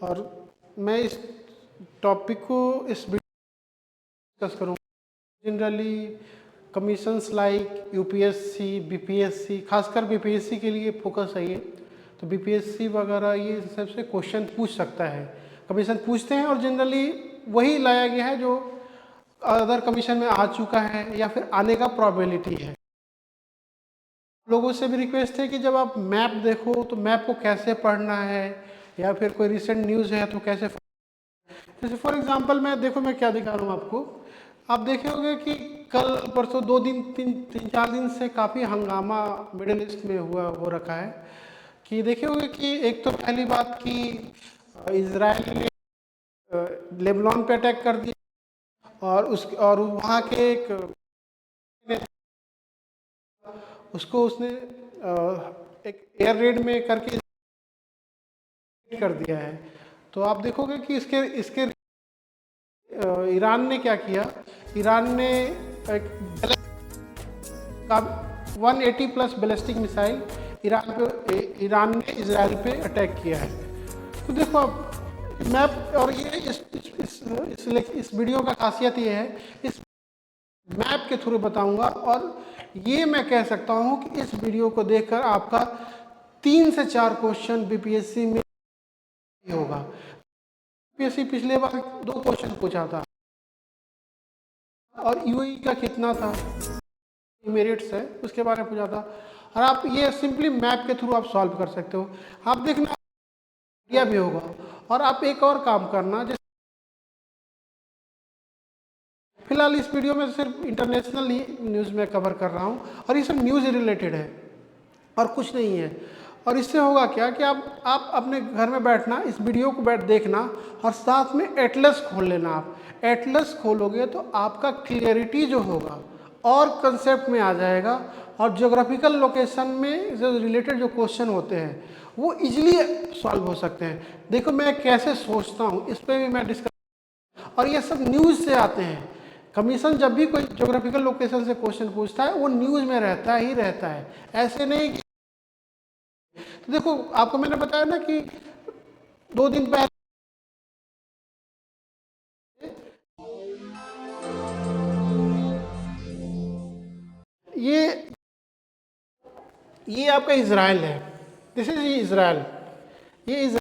और मैं इस टॉपिक को इस वीडियो डिस्कस करूँगा। Generally commissions like UPSC, BPSC, खासकर बीपीएससी के लिए फोकस है ये। तो बीपीएससी वगैरह ये सबसे क्वेश्चन पूछ सकता है, कमीशन पूछते हैं, और जनरली वही लाया गया है जो अदर कमीशन में आ चुका है या फिर आने का प्रोबेबिलिटी है। लोगों से भी रिक्वेस्ट है कि जब आप मैप देखो तो मैप को कैसे पढ़ना है, या फिर कोई रिसेंट न्यूज़ है तो कैसे, जैसे फॉर एग्जांपल मैं देखो मैं क्या दिखा रहा हूँ आपको। आप देखे होंगे कि कल परसों 2 दिन 3 4 दिन से काफ़ी हंगामा मिडिल ईस्ट में हो रखा है। कि देखे होंगे कि एक तो पहली बात कि इजराइल ने लेबनान पे अटैक कर दिया, और वहाँ के एक उसको उसने एक एयर रेड में करके कर दिया है। तो आप देखोगे कि इसके ईरान ने क्या किया, ईरान ने एक 180 प्लस बैलिस्टिक मिसाइल ईरान ने इजराइल पे अटैक किया है। तो देखो आप मैप, और ये इस वीडियो का खासियत ये है, इस मैप के थ्रू बताऊंगा, और ये मैं कह सकता हूँ कि इस वीडियो को देखकर आपका 3 से 4 क्वेश्चन बीपीएससी में होगा। बीपीएससी पिछले बार 2 क्वेश्चन पूछा था, और यूएई का कितना था, मेरिट्स है, उसके बारे में पूछा था। और आप ये सिंपली मैप के थ्रू आप सॉल्व कर सकते हो। आप देखना आइडिया भी होगा। और आप एक और काम करना, जैसे फिलहाल इस वीडियो में सिर्फ इंटरनेशनल न्यूज़ में कवर कर रहा हूँ, और ये सब न्यूज़ रिलेटेड है और कुछ नहीं है। और इससे होगा क्या कि आप अपने घर में बैठना, इस वीडियो को देखना, और साथ में एटलस खोल लेना। आप एटलस खोलोगे तो आपका क्लियरिटी जो होगा और कंसेप्ट में आ जाएगा, और ज्योग्राफिकल लोकेशन में जो रिलेटेड जो क्वेश्चन होते हैं वो इजीली सॉल्व हो सकते हैं। देखो मैं कैसे सोचता हूँ, इस पर भी मैं डिस्कस, और ये सब न्यूज़ से आते हैं। कमीशन जब भी कोई ज्योग्राफिकल लोकेशन से क्वेश्चन पूछता है वो न्यूज़ में रहता ही रहता है, ऐसे नहीं कि। तो देखो आपको मैंने बताया ना कि 2 दिन पहले ये आपका इजराइल है, दिस इज इजराइल, ये इजराइल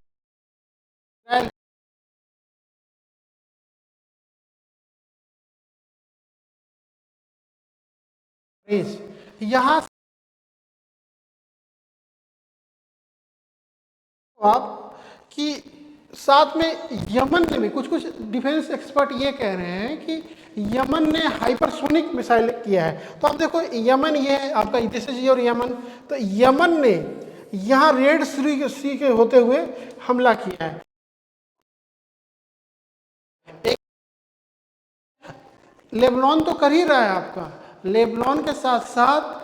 यहाँ आप कि साथ में यमन ने भी कुछ डिफेंस एक्सपर्ट ये कह रहे हैं कि यमन ने हाइपरसोनिक मिसाइल किया है। तो आप देखो यमन, ये है आपका दिस इज और यमन, तो यमन ने यहाँ रेड सी के होते हुए हमला किया है। लेबनान तो कर ही रहा है आपका, लेबनान के साथ साथ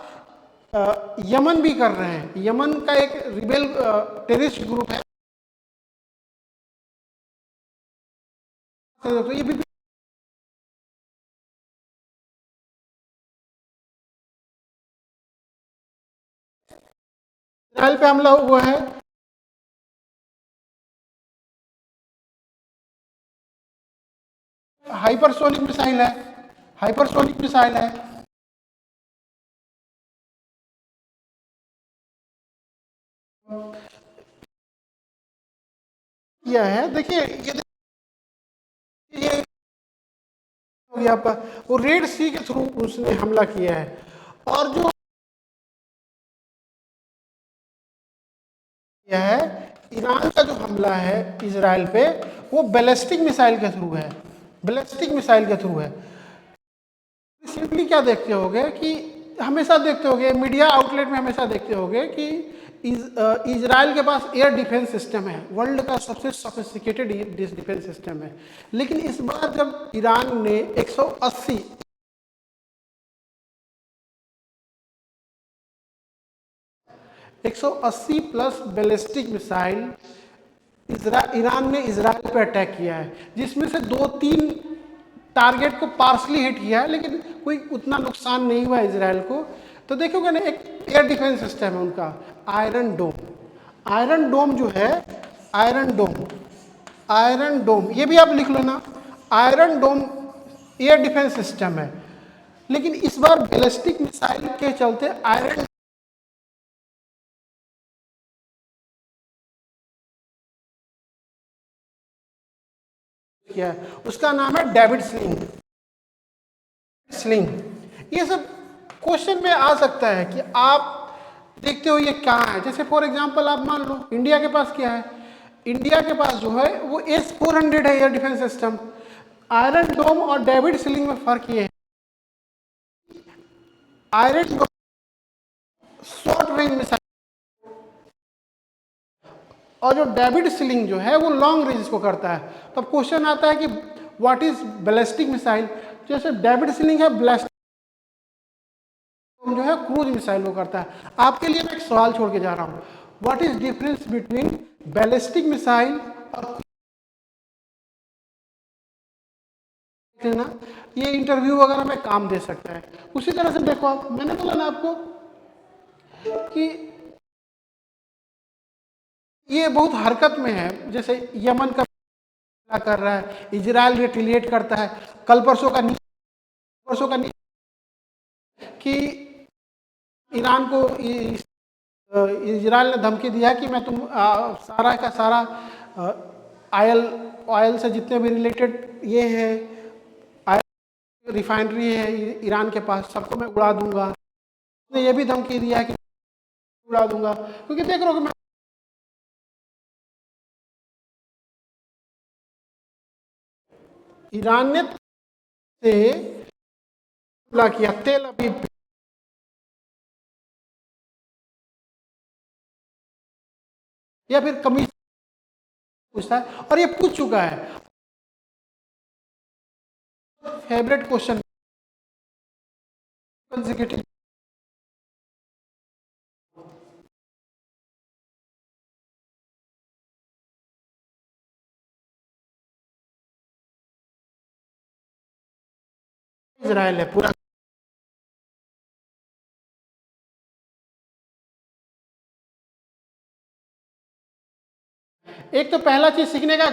यमन भी कर रहे हैं। यमन का एक रिबेल टेररिस्ट ग्रुप है, तो ये भी इजराइल पे हमला हुआ है। हाइपरसोनिक मिसाइल है, हाइपरसोनिक मिसाइल है। यह है, देखिए ये हो गया आपका, वो रेड सी के थ्रू उसने हमला किया है। और जो यह है ईरान का जो हमला है इजराइल पे, वो बैलिस्टिक मिसाइल के थ्रू है, बैलिस्टिक मिसाइल के थ्रू है। सिंपली क्या देखते होगे कि हमेशा देखते होगे मीडिया आउटलेट में, हमेशा देखते होगे कि इजराइल के पास एयर डिफेंस सिस्टम है, वर्ल्ड का सबसे सोफिस्टिकेटेड डिफेंस सिस्टम है। लेकिन इस बार जब ईरान ने 180 प्लस बैलिस्टिक मिसाइल ईरान ने इजराइल पर अटैक किया है, जिसमें से 2-3 टारगेट को पार्सली हिट किया है, लेकिन कोई उतना नुकसान नहीं हुआ इजराइल को। तो देखोगे ना, एक एयर डिफेंस सिस्टम है उनका, आयरन डोम। आयरन डोम जो है, आयरन डोम आयरन डोम, ये भी आप लिख लो ना, आयरन डोम एयर डिफेंस सिस्टम है, लेकिन इस बार बैलिस्टिक मिसाइल के चलते आयरन किया है, उसका नाम है डेविड स्लिंग। ये सब क्वेश्चन में आ सकता है कि आप देखते हो ये क्या है। जैसे फॉर एग्जांपल आप मान लो इंडिया के पास क्या है, इंडिया के पास जो है वो S-400 है एयर डिफेंस सिस्टम। आयरन डोम और डेविड स्लिंग में फर्क ये है, आयरन डोम शॉर्ट रेंज मिसाइल और जो डेविड स्लिंग जो है वो लॉन्ग रेंज को करता है। तो अब क्वेश्चन आता है कि व्हाट इज बैलिस्टिक मिसाइल। जैसे डेविड स्लिंग है, ब्लास्टिक जो है क्रूज मिसाइल वो करता है। आपके लिए मैं एक सवाल छोड़ के जा रहा हूँ, what is difference between ballistic missile और ना, ये इंटरव्यू वगैरह में काम दे सकता है। उसी तरह से देखो आप, मैंने बोला ना आपको कि ये बहुत हरकत में है। जैसे यमन का कर रहा है, इजराइल रिटिलिएट करता है। कल परसों का कि ईरान को इजराइल ने धमकी दिया कि मैं तुम सारा का सारा ऑयल से जितने भी रिलेटेड ये है रिफाइनरी है ईरान के पास, सबको मैं उड़ा दूंगा। उसने ये भी धमकी दिया कि उड़ा दूंगा, क्योंकि देख रहे हो कि मैं ईरान ने से हमला किया तेल अवीव पे, या फिर कमीशन पूछता है और ये पूछ चुका है। फेवरेट क्वेश्चन कंसेक्यूटिव, इजराइल है पूरा। एक तो पहला चीज सीखने का,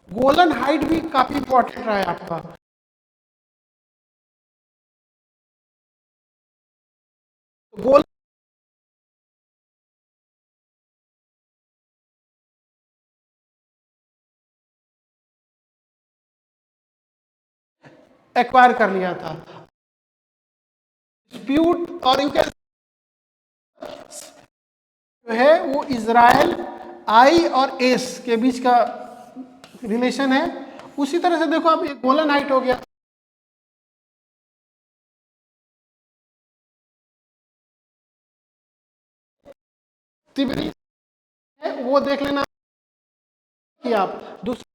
गोलन हाइट भी काफी इंपॉर्टेंट रहा है आपका। गोल एक्वायर कर लिया था, डिस्प्यूट और यू कैन जो है वो इजराइल आई और एस के बीच का रिलेशन है। उसी तरह से देखो अब ये गोलन हाइट हो गया, तिबरी है वो देख लेना कि आप दूसरा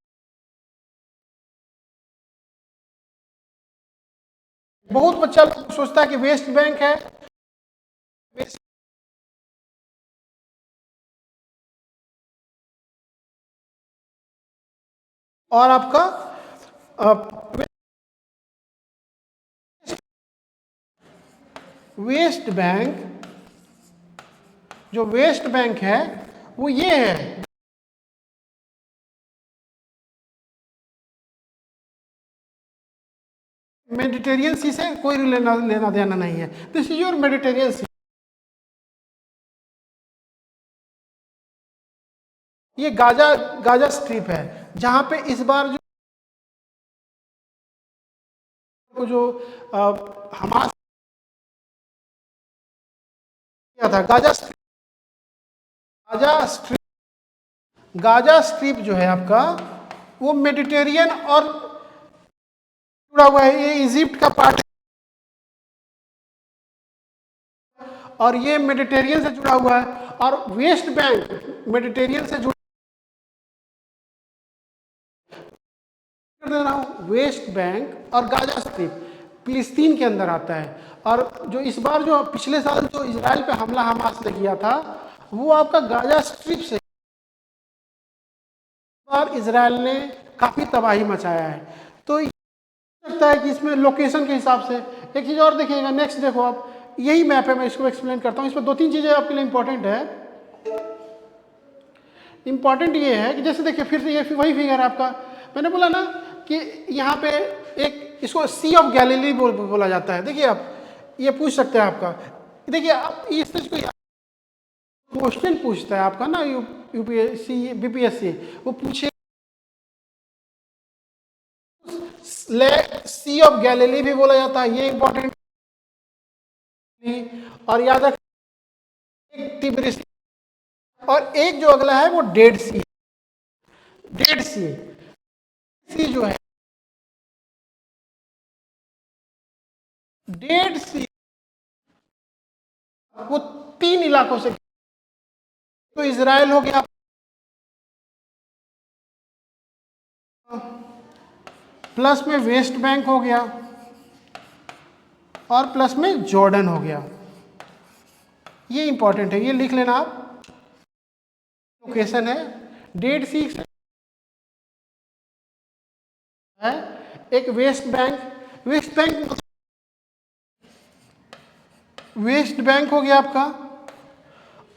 बहुत बच्चा सोचता है कि वेस्ट बैंक है, और आपका वेस्ट बैंक, जो वेस्ट बैंक है वो ये है, मेडिटेरियन सी से कोई लेना देना नहीं है। दिस इज योर मेडिटेरियन सी। ये गाजा स्ट्रिप है, जहां पे इस बार जो हमास किया था गाजा स्ट्रिप जो है आपका वो मेडिटेरियन और जुड़ा हुआ है। ये इजिप्ट का पार्ट और ये मेडिटेरियन से जुड़ा हुआ है, और वेस्ट बैंक मेडिटेरियन से जुड़ा कर दे रहा हूं। वेस्ट बैंक और गाजा स्ट्रिप फिलिस्तीन के अंदर आता है। और जो इस बार जो पिछले साल जो इजराइल पे हमला हमास ने किया था वो आपका गाजा स्ट्रिप से, बार इजराइल ने काफी तबाही मचाया है। तो लगता है कि इसमें लोकेशन के हिसाब से एक चीज़ और देखिएगा, नेक्स्ट देखो आप, यही मैप है, मैं इसको एक्सप्लेन करता हूँ। इसमें 2-3 चीज़ें आपके लिए इंपॉर्टेंट है। इंपॉर्टेंट ये है कि जैसे देखिए फिर से ये वही फिगर है आपका, मैंने बोला ना कि यहाँ पे एक इसको सी ऑफ गैलीली बोला जाता है। देखिए आप ये पूछ सकते हैं आपका, देखिए आप इस चीज को क्वेश्चन पूछता है आपका ना यूपीएससी बीपीएससी, वो पूछे सी ऑफ गैलीली भी बोला जाता है, ये इंपॉर्टेंट। और याद रख तिब्रिस, और एक जो अगला है वो डेड सी। डेड सी, सी जो है डेड सी, वो 3 इलाकों से, तो इजराइल हो गया, प्लस में वेस्ट बैंक हो गया, और प्लस में जॉर्डन हो गया। ये इंपॉर्टेंट है, ये लिख लेना आप, लोकेशन है डेड सी है। एक वेस्ट बैंक, वेस्ट बैंक हो गया आपका,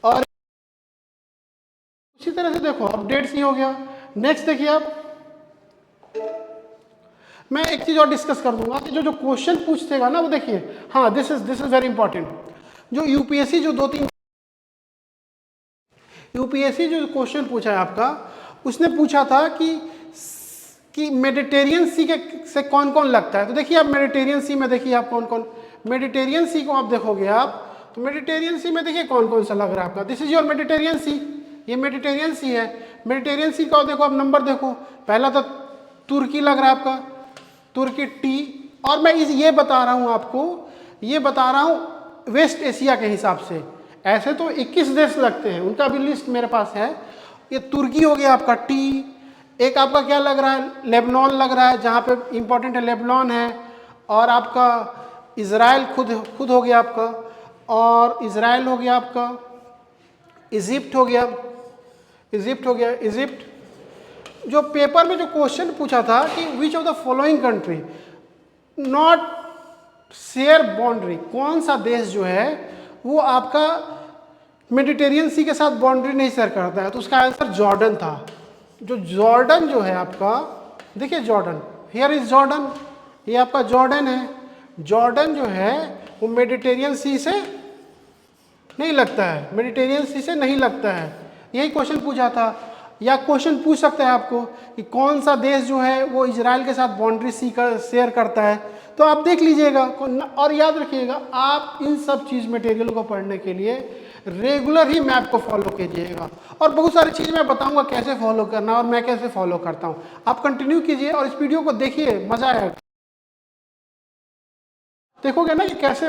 और उसी तरह से देखो अब डेड सी हो गया। नेक्स्ट देखिए आप, मैं एक चीज और डिस्कस कर दूंगा कि जो क्वेश्चन पूछतेगा ना वो देखिए, हाँ दिस इज वेरी इंपॉर्टेंट। जो यूपीएससी जो 2-3 यूपीएससी जो क्वेश्चन पूछा है आपका, उसने पूछा था कि मेडिटेरियन सी के से कौन कौन लगता है। तो देखिए आप मेडिटेरियन सी में देखिए आप कौन कौन, मेडिटेरियन सी को आप देखोगे आप, तो मेडिटेरियन सी में देखिए कौन कौन सा लग रहा है आपका। दिस इज योर मेडिटेरियन सी, ये मेडिटेरियन सी है। मेडिटेरियन सी का देखो आप नंबर देखो, पहला तो तुर्की लग रहा है आपका, तुर्की टी। और मैं ये बता रहा हूँ आपको, ये बता रहा हूँ वेस्ट एशिया के हिसाब से। ऐसे तो 21 देश लगते हैं, उनका भी लिस्ट मेरे पास है। ये तुर्की हो गया आपका टी। एक आपका क्या लग रहा है, लेबनान लग रहा है, जहाँ पे इंपॉर्टेंट है लेबनान है। और आपका इज़राइल खुद हो गया आपका, और इज़राइल हो गया आपका, इजिप्ट हो गया, इजिप्ट। जो पेपर में जो क्वेश्चन पूछा था कि which of the following country not share boundary, कौन सा देश जो है वो आपका मेडिटेरियन सी के साथ बाउंड्री नहीं शेयर करता है, तो उसका आंसर जॉर्डन था। जो जॉर्डन जो है आपका, देखिए जॉर्डन, हियर इज जॉर्डन, ये आपका जॉर्डन है। जॉर्डन जो है वो मेडिटेरियन सी से नहीं लगता है, मेडिटेरियन सी से नहीं लगता है। यही क्वेश्चन पूछा था। या क्वेश्चन पूछ सकते हैं आपको कि कौन सा देश जो है वो इजराइल के साथ बाउंड्री शेयर करता है, तो आप देख लीजिएगा। और याद रखिएगा, आप इन सब चीज़ मटेरियल को पढ़ने के लिए रेगुलर ही मैप को फॉलो कीजिएगा। और बहुत सारी चीज़ मैं बताऊंगा कैसे फॉलो करना और मैं कैसे फॉलो करता हूँ। आप कंटिन्यू कीजिए और इस वीडियो को देखिए, मजा आएगा। देखोगे ना कि कैसे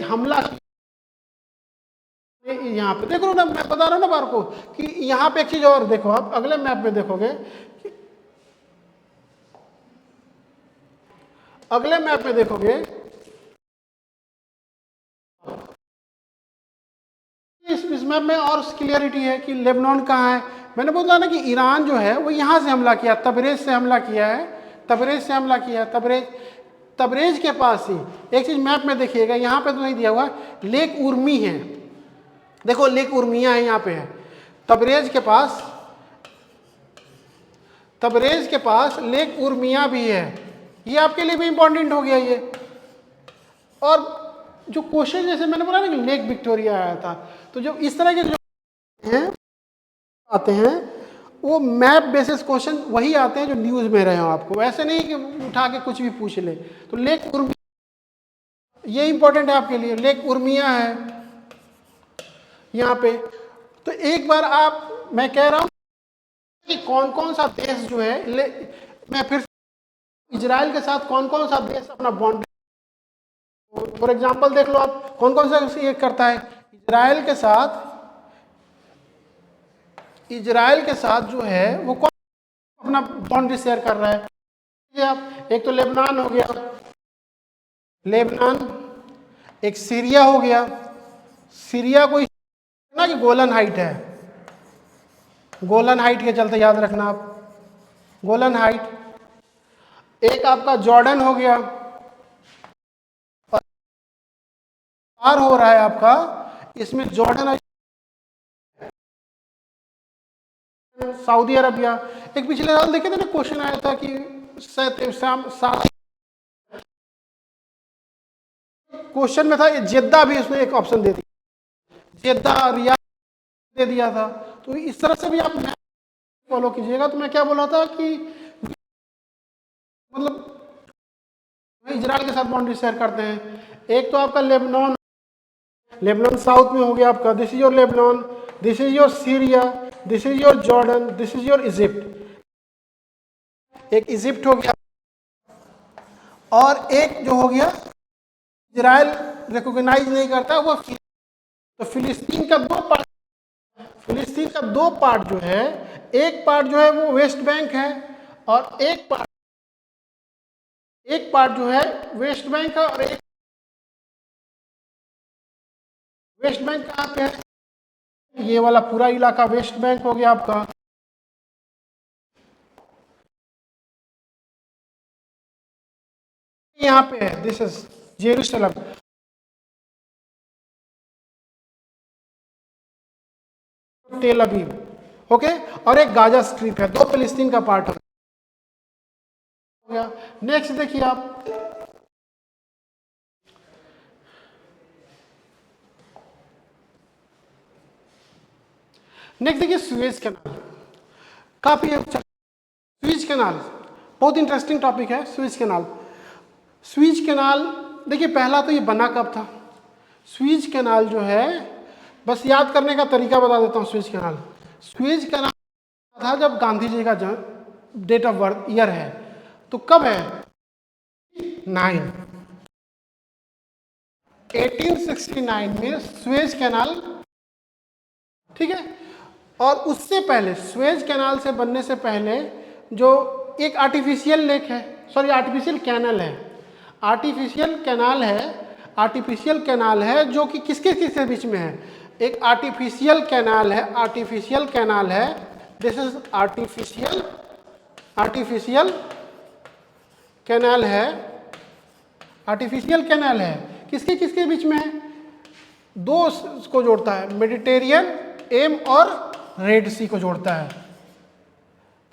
हमला, यहाँ पे देखो ना, मैं बता रहा हूँ ना बार को कि यहाँ पे एक चीज और देखो, आप अगले मैप में देखोगे, अगले मैप में देखोगे इस मैप में और क्लियरिटी है कि लेबनान कहाँ है। मैंने बोला ना कि ईरान जो है वो यहाँ से हमला किया, तबरेज से हमला किया है, तबरेज के पास ही। एक चीज मैप में देखिएगा, यहाँ पे तो नहीं दिया हुआ, लेक उर्मी है, देखो लेक उर्मिया है यहाँ पे है, तबरेज के पास लेक उर्मिया भी है। ये आपके लिए भी इंपॉर्टेंट हो गया ये। और जो क्वेश्चन जैसे मैंने बोला ना कि लेक विक्टोरिया आया था, तो जो इस तरह के जो हैं आते हैं वो मैप बेसिस क्वेश्चन वही आते हैं जो न्यूज़ में रहे हो आपको, ऐसे नहीं कि उठा के कुछ भी पूछ ले। तो लेक उर्मिया ये इंपॉर्टेंट है आपके लिए, लेक उर्मिया है यहाँ पे। तो एक बार आप, मैं कह रहा हूँ कि कौन कौन सा देश जो है, मैं फिर इजराइल के साथ कौन कौन सा देश अपना बाउंड्री, फॉर एग्जांपल देख लो आप कौन कौन सा ये करता है। इजराइल के साथ जो है वो कौन अपना बाउंड्री शेयर कर रहा है। आप एक तो लेबनान हो गया, लेबनान, एक सीरिया हो गया, सीरिया को ना कि गोलन हाइट है, गोलन हाइट के चलते याद रखना आप, गोलन हाइट। एक आपका जॉर्डन हो गया, और पार हो रहा है आपका, इसमें जॉर्डन और सऊदी अरबिया। एक पिछले साल देखे थे ना, क्वेश्चन आया था कि क्वेश्चन में था जेद्दा भी, उसमें एक ऑप्शन दे दिया, जेद्दा रियाद दे दिया था। तो इस तरह से भी आप फॉलो कीजिएगा। तो मैं क्या बोला था कि मतलब इजराइल के साथ बाउंड्री शेयर करते हैं। एक तो आपका लेबनान, लेबनान साउथ में हो गया आपका, this is your Lebanon, this is your Syria, this is your Jordan, this is your Egypt. एक इजिप्ट हो गया, और एक जो हो गया इजराइल रिकॉग्नाइज नहीं करता वो। तो फिलिस्तीन का दो पार्ट, फिलिस्तीन का दो पार्ट जो है, एक पार्ट जो है वो वेस्ट बैंक है, और एक पार्ट जो है वेस्ट बैंक है, और एक वेस्ट बैंक कहाँ पे है, ये वाला पूरा इलाका वेस्ट बैंक हो गया आपका। यहाँ पे है, this is Jerusalem, Tel Aviv, okay. और एक गाजा स्ट्रिप है, दो फिलिस्तीन का पार्ट हो गया। नेक्स्ट देखिए आप, नेक्स्ट देखिए सुएज कैनाल, काफी सुएज कैनाल बहुत इंटरेस्टिंग टॉपिक है। सुएज कैनाल, सुएज कैनाल देखिए पहला तो ये बना कब था। सुएज कैनाल जो है, बस याद करने का तरीका बता देता हूँ। सुएज कैनाल था जब गांधी जी का डेट ऑफ बर्थ ईयर है, तो कब है 1869 में सुएज कैनाल, ठीक है। और उससे पहले सुएज कैनाल से बनने से पहले जो एक आर्टिफिशियल लेक है, सॉरी आर्टिफिशियल कैनल है, आर्टिफिशियल कैनाल है जो कि किसके किसके बीच में है। एक आर्टिफिशियल कैनाल है, दिस इज आर्टिफिशियल कैनाल है, किसके किसके बीच में है, दो को जोड़ता है, मेडिटेरियन एम और रेड सी को जोड़ता है।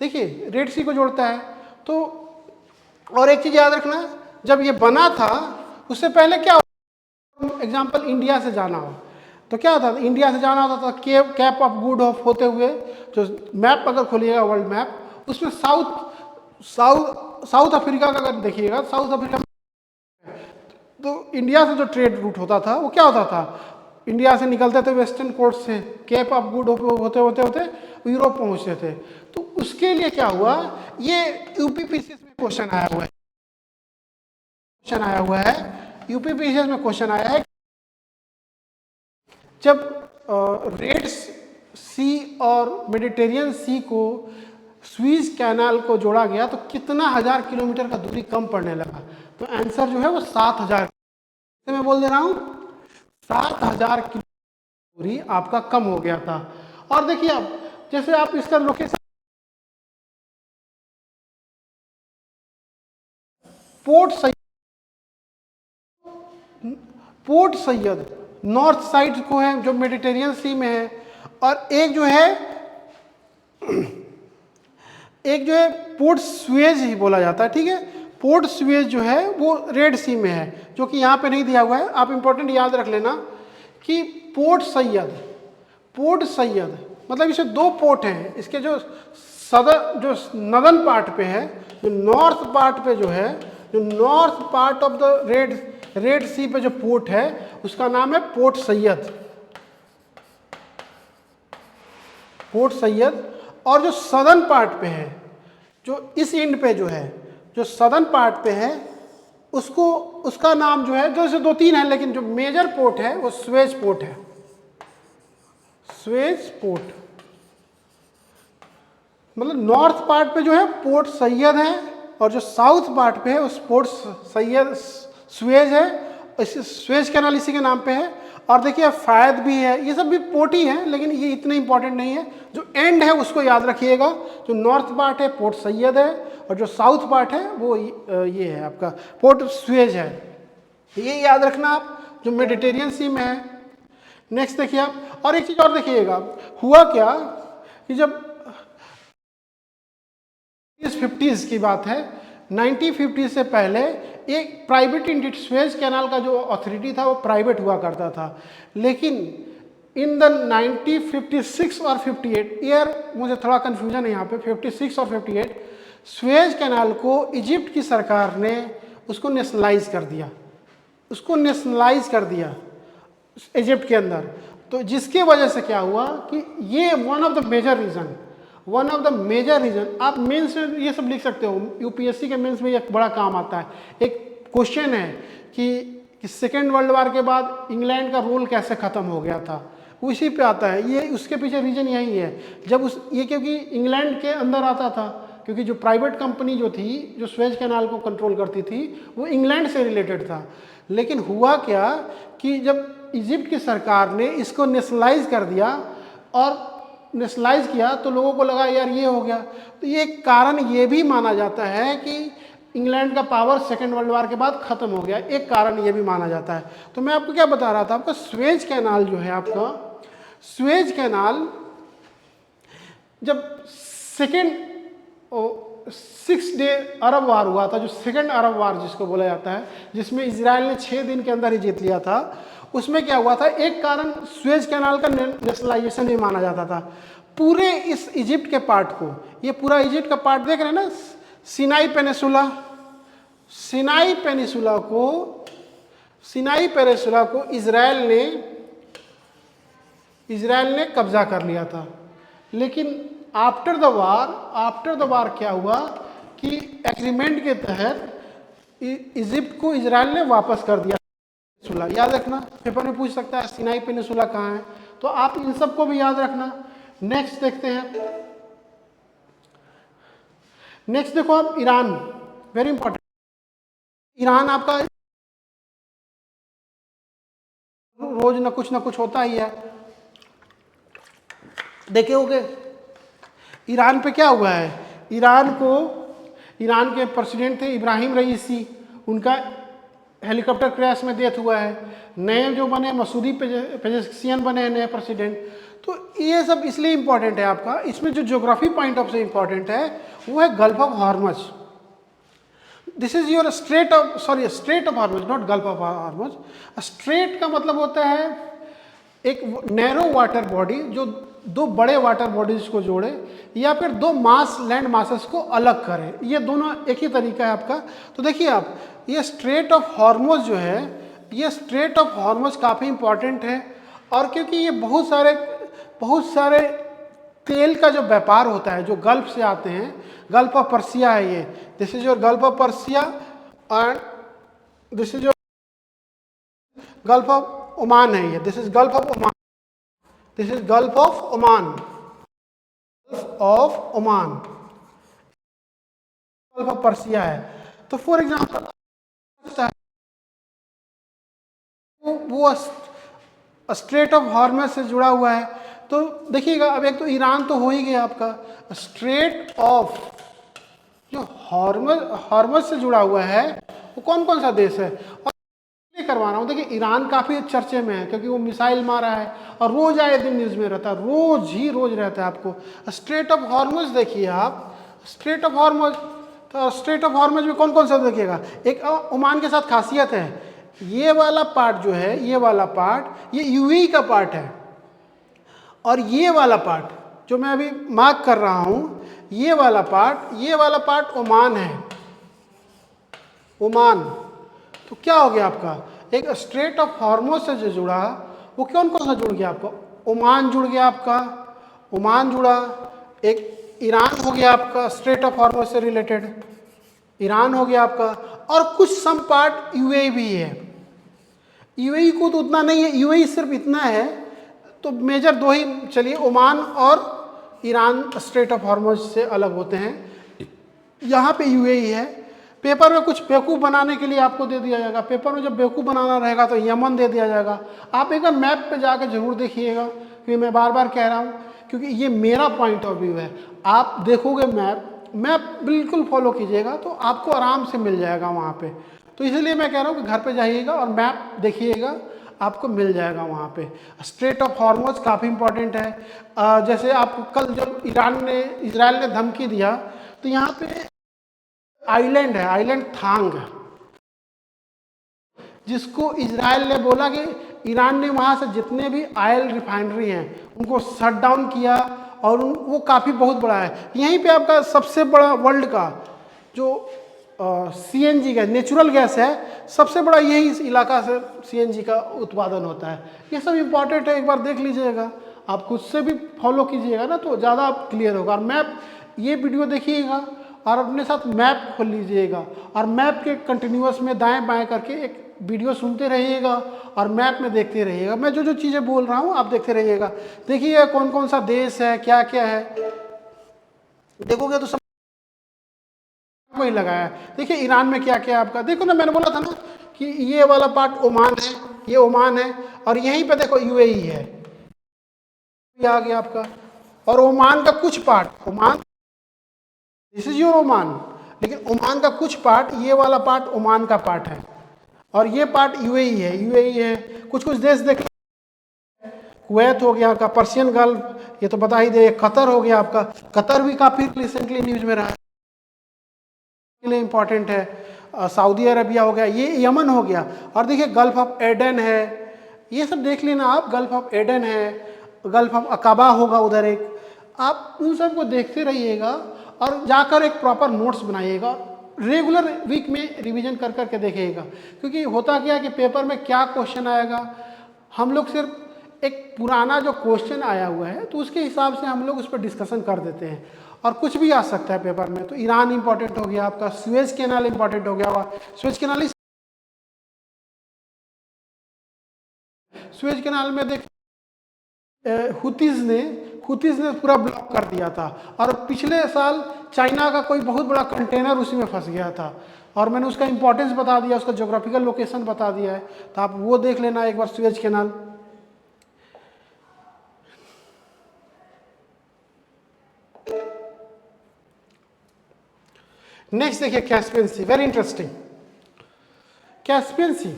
देखिए रेड सी को जोड़ता है। तो और एक चीज याद रखना, जब ये बना था उससे पहले क्या, एग्जाम्पल इंडिया से जाना हो तो क्या होता था, इंडिया से जाना होता था कैप ऑफ गुड होप होते हुए, जो मैप अगर खोलिएगा वर्ल्ड मैप, उसमें साउथ अफ्रीका का अगर देखिएगा, साउथ अफ्रीका तो इंडिया से जो ट्रेड रूट होता था वो क्या होता था, इंडिया से निकलते थे वेस्टर्न कोस्ट से, केप ऑफ गुड होते होते होते यूरोप पहुंचते थे। तो उसके लिए क्या हुआ, ये यूपीपीसीएस में क्वेश्चन आया है, जब रेड सी और मेडिटेरियन सी को सुएज कैनाल को जोड़ा गया तो कितना 1000 किलोमीटर का दूरी कम पड़ने लगा। तो आंसर जो है वो 7000, मैं बोल दे रहा हूं 7000 किलोमीटर दूरी आपका कम हो गया था। और देखिए आप, जैसे आप इसका location, port Syed north side को है जो मेडिटेरियन सी में है, और एक जो है पोर्ट सुएज ही बोला जाता है, ठीक है। पोर्ट सुएज जो है वो रेड सी में है, जो कि यहाँ पे नहीं दिया हुआ है। आप इंपॉर्टेंट याद रख लेना कि पोर्ट सैयद मतलब इसमें दो पोर्ट हैं, इसके जो नदर्न पार्ट पे है, जो नॉर्थ पार्ट पे जो है, जो north part of the Red Sea पे जो पोर्ट है उसका नाम है पोर्ट सैयद। और जो सदर्न पार्ट पे है, जो इस एंड पे जो है, जो सदर्न पार्ट पे है, उसका नाम जो है, जैसे 2-3 है लेकिन जो मेजर पोर्ट है वो सुएज पोर्ट है, मतलब नॉर्थ पार्ट पे जो है पोर्ट सैयद है, और जो साउथ पार्ट पे है उस पोर्ट सुएज है, स्वेज कैनाल इसी के नाम पे है। और देखिए फायद भी है, ये सब भी पोर्ट ही है, लेकिन ये इतने इंपॉर्टेंट नहीं है। जो एंड है उसको याद रखिएगा, जो नॉर्थ पार्ट है पोर्ट सैयद है, और जो साउथ पार्ट है वो ये है आपका पोर्ट स्वेज है। ये याद रखना आप, जो मेडिटेरियन सी में है। नेक्स्ट देखिए आप, और एक चीज और देखिएगा, हुआ क्या कि जब 50s की बात है, 1950 से पहले एक प्राइवेट इंटिटी, स्वेज कैनाल का जो अथॉरिटी था वो प्राइवेट हुआ करता था। लेकिन इन द 1956 और 58 ईयर, मुझे थोड़ा कंफ्यूजन है यहाँ पे, 56 और 58, स्वेज कैनाल को इजिप्ट की सरकार ने उसको नेशनलाइज कर दिया, उसको नेशनलाइज कर दिया इजिप्ट के अंदर। तो जिसके वजह से क्या हुआ कि ये one of the major reason, आप मेंस में ये सब लिख सकते हो, यूपीएससी के मेंस में ये बड़ा काम आता है। एक क्वेश्चन है कि सेकेंड वर्ल्ड वॉर के बाद इंग्लैंड का रोल कैसे खत्म हो गया था, उसी पे आता है ये। उसके पीछे रीजन यही है, जब ये क्योंकि इंग्लैंड के अंदर आता था, क्योंकि जो प्राइवेट कंपनी जो थी, जो स्वेज कैनाल को कंट्रोल करती थी, वो इंग्लैंड से रिलेटेड था। लेकिन हुआ क्या कि जब इजिप्ट की सरकार ने इसको नेशनलाइज कर दिया और नेशनलाइज किया, तो लोगों को लगा यार ये हो गया। तो ये कारण ये भी माना जाता है कि इंग्लैंड का पावर सेकेंड वर्ल्ड वॉर के बाद खत्म हो गया, एक कारण ये भी माना जाता है। तो मैं आपको क्या बता रहा था, आपका स्वेज कैनाल जो है, आपका स्वेज कैनाल जब सेकेंड 6 डे अरब वार हुआ था, जो सेकेंड अरब वार जिसको बोला जाता है, जिसमें इजराइल ने 6 दिन के अंदर ही जीत लिया था, उसमें क्या हुआ था, एक कारण स्वेज कैनाल का नेशनलाइजेशन भी माना जाता था। पूरे इस इजिप्ट के पार्ट को, ये पूरा इजिप्ट का पार्ट देख रहे हैं ना, सिनाई पेनिसुला को इजराइल ने कब्जा कर लिया था। लेकिन आफ्टर द वार क्या हुआ कि एग्रीमेंट के तहत इजिप्ट को इजराइल ने वापस कर दिया। याद रखना, पेपर में पूछ सकता है सिनाई पेनिसुला कहाँ है, तो आप इन सब को भी याद रखना। नेक्स्ट देखते हैं, नेक्स्ट देखो आप, ईरान, वेरी इंपॉर्टेंट। ईरान आपका रोज ना कुछ होता ही है, देखे होगे। ईरान पे क्या हुआ है, ईरान के प्रेसिडेंट थे इब्राहिम रईसी, उनका हेलीकॉप्टर क्रैश में डेथ हुआ है। नए जो बने मसूदी पेजेस्कियन बने हैं नए प्रेसिडेंट। तो ये सब इसलिए इंपॉर्टेंट है आपका, इसमें जो ज्योग्राफी पॉइंट ऑफ से इंपॉर्टेंट है वो है Gulf of Hormuz. This is your Strait of Hormuz, not Gulf of Hormuz. Strait का मतलब होता है एक नैरो वाटर बॉडी जो दो बड़े वाटर बॉडीज को जोड़े, या फिर दो लैंड मासेस को अलग करे, ये दोनों एक ही तरीका है आपका। तो देखिए आप, ये स्ट्रेट ऑफ हॉर्मज जो है, ये स्ट्रेट ऑफ हॉर्मज काफ़ी इंपॉर्टेंट है। और क्योंकि ये बहुत सारे तेल का जो व्यापार होता है जो गल्फ से आते हैं, गल्फ ऑफ पर्सिया है ये, this is your Gulf of Persia, और this is your Gulf of Oman है ये, this is Gulf of Oman, this is Gulf of Oman, Gulf of Persia है। तो फॉर एग्जाम्पल वो स्ट्रेट ऑफ हॉर्मज से जुड़ा हुआ है। तो देखिएगा, अब एक तो ईरान तो हो ही गया आपका, स्ट्रेट ऑफ जो हॉर्मज से जुड़ा हुआ है वो कौन कौन सा देश है, और करवा रहा हूँ। देखिए ईरान काफ़ी चर्चे में है क्योंकि वो मिसाइल मारा है और रोज आए दिन न्यूज़ में रहता है, रोज रहता है आपको। स्ट्रेट ऑफ हॉर्मज देखिए आप, स्ट्रेट ऑफ हॉर्मज, तो स्ट्रेट ऑफ हॉर्मज में कौन कौन सा देखिएगा, एक ओमान के साथ खासियत है, ये वाला पार्ट जो है, ये वाला पार्ट ये यूएई का पार्ट है, और ये वाला पार्ट जो मैं अभी मार्क कर रहा हूँ, ये वाला पार्ट ओमान है, ओमान। तो क्या हो गया आपका, एक स्ट्रेट ऑफ हॉर्मज से जो जुड़ा वो कौन कौन सा जुड़ गया आपका, ओमान जुड़ गया आपका, ओमान जुड़ा, एक ईरान हो गया आपका स्ट्रेट ऑफ हॉर्मज से रिलेटेड, ईरान हो गया आपका, और कुछ सम पार्ट यूएई भी है। यूएई को तो उतना नहीं है, यूएई सिर्फ इतना है, तो मेजर दो ही चलिए, ओमान और ईरान स्ट्रेट ऑफ हॉर्मज से अलग होते हैं। यहाँ पे यूएई है, पेपर में कुछ बेवकूफ़ बनाने के लिए आपको दे दिया जाएगा। पेपर में जब बेवकूफ़ बनाना रहेगा तो यमन दे दिया जाएगा। आप एक बार मैप पे जाकर जरूर देखिएगा, क्योंकि मैं बार बार कह रहा हूँ, क्योंकि ये मेरा पॉइंट ऑफ व्यू है। आप देखोगे मैप बिल्कुल फॉलो कीजिएगा तो आपको आराम से मिल जाएगा वहाँ पे। तो इसलिए मैं कह रहा हूँ कि घर पे जाइएगा और मैप देखिएगा, आपको मिल जाएगा वहाँ पे। स्ट्रेट ऑफ हॉर्मुज काफ़ी इंपॉर्टेंट है। जैसे आपको कल जब इजराइल ने धमकी दिया तो यहाँ पे आइलैंड है, आइलैंड थांग, जिसको इजराइल ने बोला कि ईरान ने वहाँ से जितने भी ऑयल रिफाइनरी हैं उनको शट डाउन किया, और वो काफ़ी बहुत बड़ा है। यहीं पे आपका सबसे बड़ा वर्ल्ड का जो सीएनजी का नेचुरल गैस है, सबसे बड़ा यही इस इलाका से सीएनजी का उत्पादन होता है। ये सब इम्पॉर्टेंट है, एक बार देख लीजिएगा, आप खुद से भी फॉलो कीजिएगा ना तो ज़्यादा क्लियर होगा। और मैप, ये वीडियो देखिएगा और अपने साथ मैप खोल लीजिएगा और मैप के कंटिन्यूअस में दाएं बाएं करके एक वीडियो सुनते रहिएगा और मैप में देखते रहिएगा। मैं जो जो चीज़ें बोल रहा हूँ आप देखते रहिएगा, देखिएगा कौन कौन सा देश है, क्या क्या है, देखोगे तो सब वही लगाया है। देखिए ईरान में क्या क्या आपका, देखो ना, मैंने बोला था ना कि ये वाला पार्ट ओमान है, ये ओमान है, और यहीं पे देखो यूएई है, ये आ गया आपका। और ओमान का कुछ part, Oman this is your Oman, लेकिन ओमान का कुछ पार्ट, ये वाला पार्ट ओमान का पार्ट है, और ये पार्ट यूएई है, यूएई है। कुछ कुछ देश देख, कुवैत हो गया आपका, पर्शियन गल्फ, ये तो बता ही दे, कतर हो गया आपका, कतर भी काफी रिसेंटली न्यूज में रहा है, लिए इंपॉर्टेंट है। सऊदी अरबिया हो गया, ये यमन हो गया, और देखिए गल्फ ऑफ एडन है, ये सब देख लेना आप, गल्फ ऑफ एडन है, गल्फ ऑफ अकाबा होगा उधर एक, आप उन सब को देखते रहिएगा और जाकर एक प्रॉपर नोट्स बनाइएगा, रेगुलर वीक में रिवीजन कर करके देखिएगा। क्योंकि होता क्या है कि पेपर में क्या क्वेश्चन आएगा, हम लोग सिर्फ एक पुराना जो क्वेश्चन आया हुआ है तो उसके हिसाब से हम लोग उस पर डिस्कशन कर देते हैं, और कुछ भी आ सकता है पेपर में। तो ईरान इंपॉर्टेंट हो गया आपका, सुएज कैनाल इंपॉर्टेंट हो गया हुआ, सुएज कैनाल में देख हुतीज ने पूरा ब्लॉक कर दिया था, और पिछले साल चाइना का कोई बहुत बड़ा कंटेनर उसी में फंस गया था, और मैंने उसका इंपॉर्टेंस बता दिया, उसका ज्योग्राफिकल लोकेशन बता दिया है, तो आप वो देख लेना एक बार, सुएज कैनाल। नेक्स्ट देखिए कैस्पियन सी, वेरी इंटरेस्टिंग। कैस्पियन सी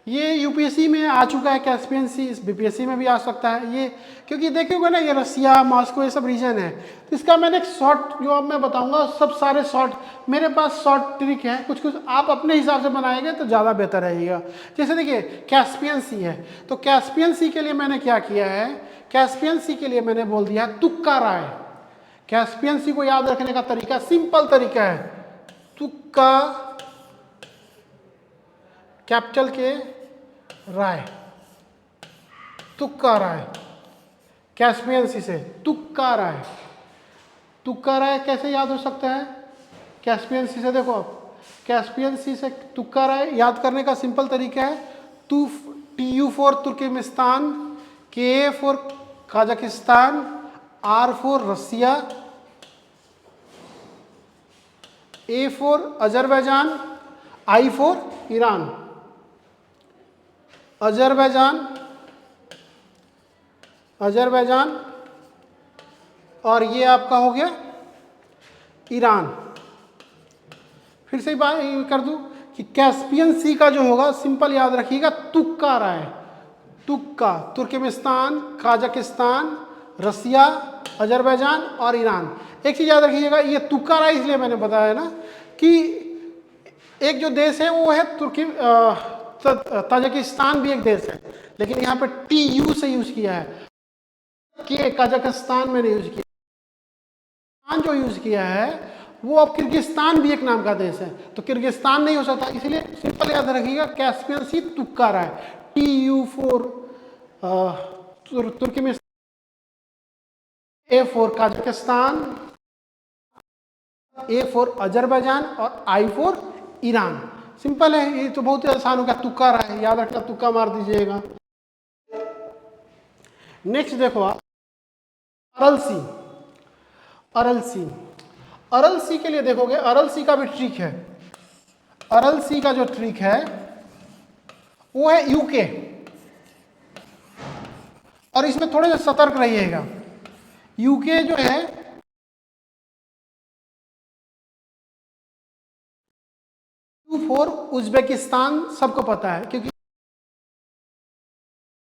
ये यूपीएससी में आ चुका है, कैस्पियन सी इस बीपीएससी में भी आ सकता है ये, क्योंकि देखिएगा ना ये रसिया, मॉस्को, ये सब रीजन है। तो इसका मैंने एक शॉर्ट जो अब मैं बताऊंगा, सब सारे शॉर्ट मेरे पास शॉर्ट ट्रिक है, कुछ कुछ आप अपने हिसाब से बनाएंगे तो ज़्यादा बेहतर रहेगा। जैसे देखिए कैस्पियन सी है, तो कैस्पियन सी के लिए मैंने क्या किया है, कैस्पियन सी के लिए मैंने बोल दिया तुक्का राय। कैस्पियन सी को याद रखने का तरीका सिंपल तरीका है, तुक्का कैपिटल के राय, तुक्का राय, कैस्पियन सी से तुक्का राय। तुक्का राय कैसे याद हो सकता है कैस्पियन सी से, देखो आप कैस्पियन सी से तुक्का राय याद करने का सिंपल तरीका है, TU for Turkmenistan, KA for Kazakhstan, R for Russia, A for Azerbaijan, I for Iran. Azerbaijan और ये आपका हो गया ईरान। फिर से बात कर दूं कि कैस्पियन सी का जो होगा सिंपल याद रखिएगा, तुक्का राय, तुक्का, तुर्कमेनिस्तान, कजाकिस्तान, रसिया, अजरबैजान और ईरान। एक चीज याद रखिएगा, ये तुक्का राय इसलिए मैंने बताया ना कि एक जो देश है वो है ताजिकिस्तान भी एक देश है, लेकिन यहाँ पे TU से यूज किया है, कि कजाकिस्तान में नहीं यूज किया, जो यूज किया है वो अब किर्गिस्तान भी एक नाम का देश है, तो किर्गिस्तान नहीं हो सकता, इसलिए सिंपल याद रखिएगा कैस्पियन सी तुक्का रहा है, TU for Turkmenistan, A for Kazakhstan, A for Azerbaijan और I फॉर ईरान। सिंपल है, ये तो बहुत ही आसान हो गया, तुक्का रहा है, याद रखना, तुक्का मार दीजिएगा। नेक्स्ट देखो आप अरल सी, अरल सी, अरल सी के लिए देखोगे, अरल सी का भी ट्रिक है, अरल सी का जो ट्रिक है वो है यूके, और इसमें थोड़े से सतर्क रहिएगा। यूके जो है U4 उज्बेकिस्तान सबको पता है क्योंकि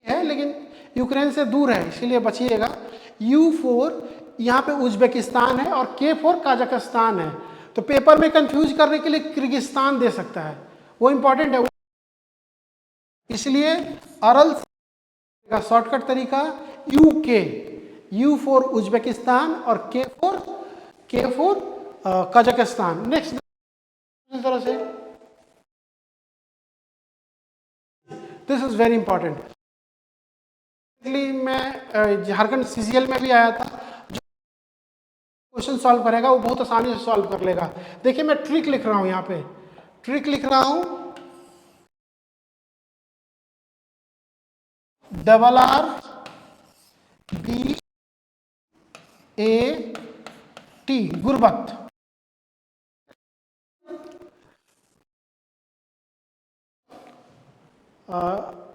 है, लेकिन यूक्रेन से दूर है इसलिए बचिएगा। U4 यहाँ पे उज्बेकिस्तान है और K4 काजाकिस्तान है, तो पेपर में कंफ्यूज करने के लिए किर्गिस्तान दे सकता है, वो इंपॉर्टेंट है। इसलिए अरल का शॉर्टकट तरीका यूके, U4 उज्बेकिस्तान और K4 कजाकिस्तान। नेक्स्ट इस तरह से, दिस इज वेरी इंपॉर्टेंट। मैं झारखंड सीजीएल में भी आया था, जो क्वेश्चन सॉल्व करेगा वो बहुत आसानी से सॉल्व कर लेगा। देखिए मैं ट्रिक लिख रहा हूं, यहाँ पे ट्रिक लिख रहा हूं, RRBAT गुरबत।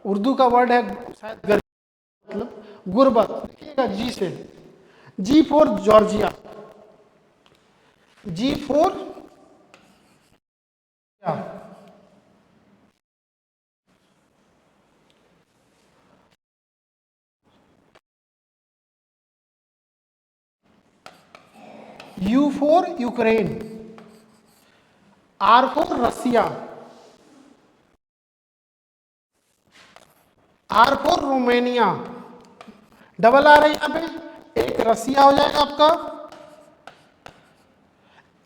उर्दू का वर्ड है शायद मतलब गुरबत, देखिएगा जी से, G4 Georgia, G4 U4 Ukraine, R4 रसिया, R4 रोमेनिया, डबल आ रहा है यहाँ पे, एक रसिया हो जाएगा आपका,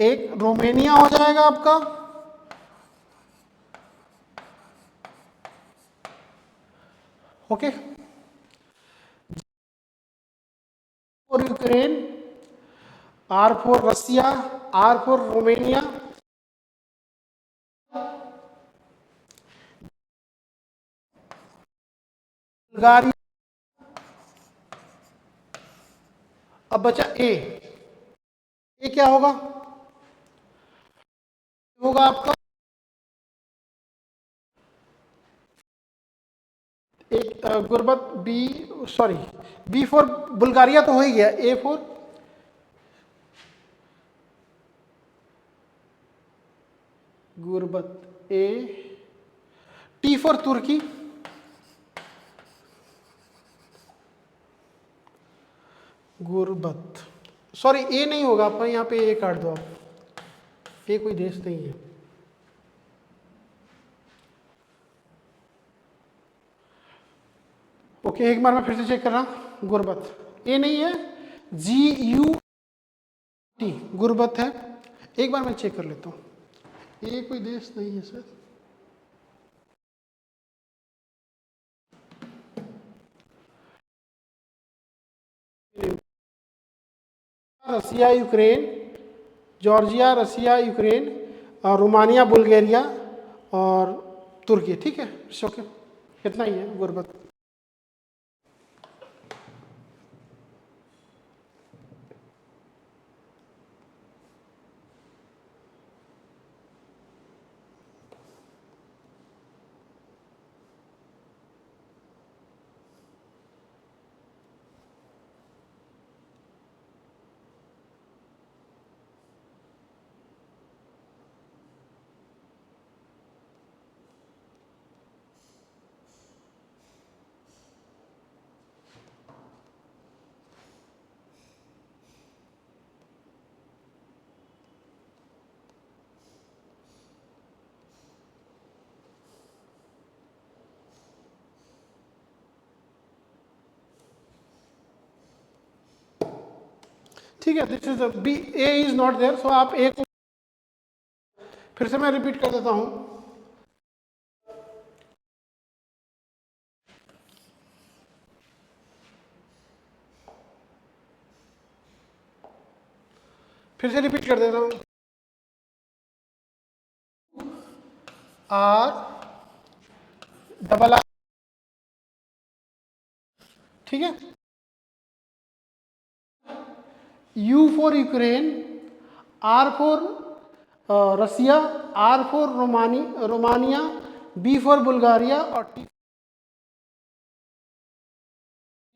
एक रोमेनिया हो जाएगा आपका, ओके। और यूक्रेन, R4 रसिया, R4 रोमेनिया, बुल्गारिया। अब बचा ए क्या होगा, होगा आपका एक गुरबत बी, सॉरी B4 बुल्गारिया तो हो ही गया, A4 गुरबत ए, T4 तुर्की, गुरबत, सॉरी ए नहीं होगा आपका, यहाँ पे ए काट दो आप, ए कोई देश नहीं है। ओके एक बार मैं फिर से चेक कर रहा हूँ, गुरबत ए नहीं है, GUT गुरबत है। एक बार मैं चेक कर लेता हूँ, ए कोई देश नहीं है sir. Russia Ukraine, Georgia Russia Ukraine, Romania Bulgaria और तुर्की, ठीक है ओके, इतना ही है गुरबत। ठीक है, this is B, A is not there, so आप ए को फिर से मैं रिपीट कर देता हूं, फिर से रिपीट कर देता हूं, R डबल आर, ठीक है, U4 Ukraine, R4 Russia, R for Romania, B for Bulgaria और T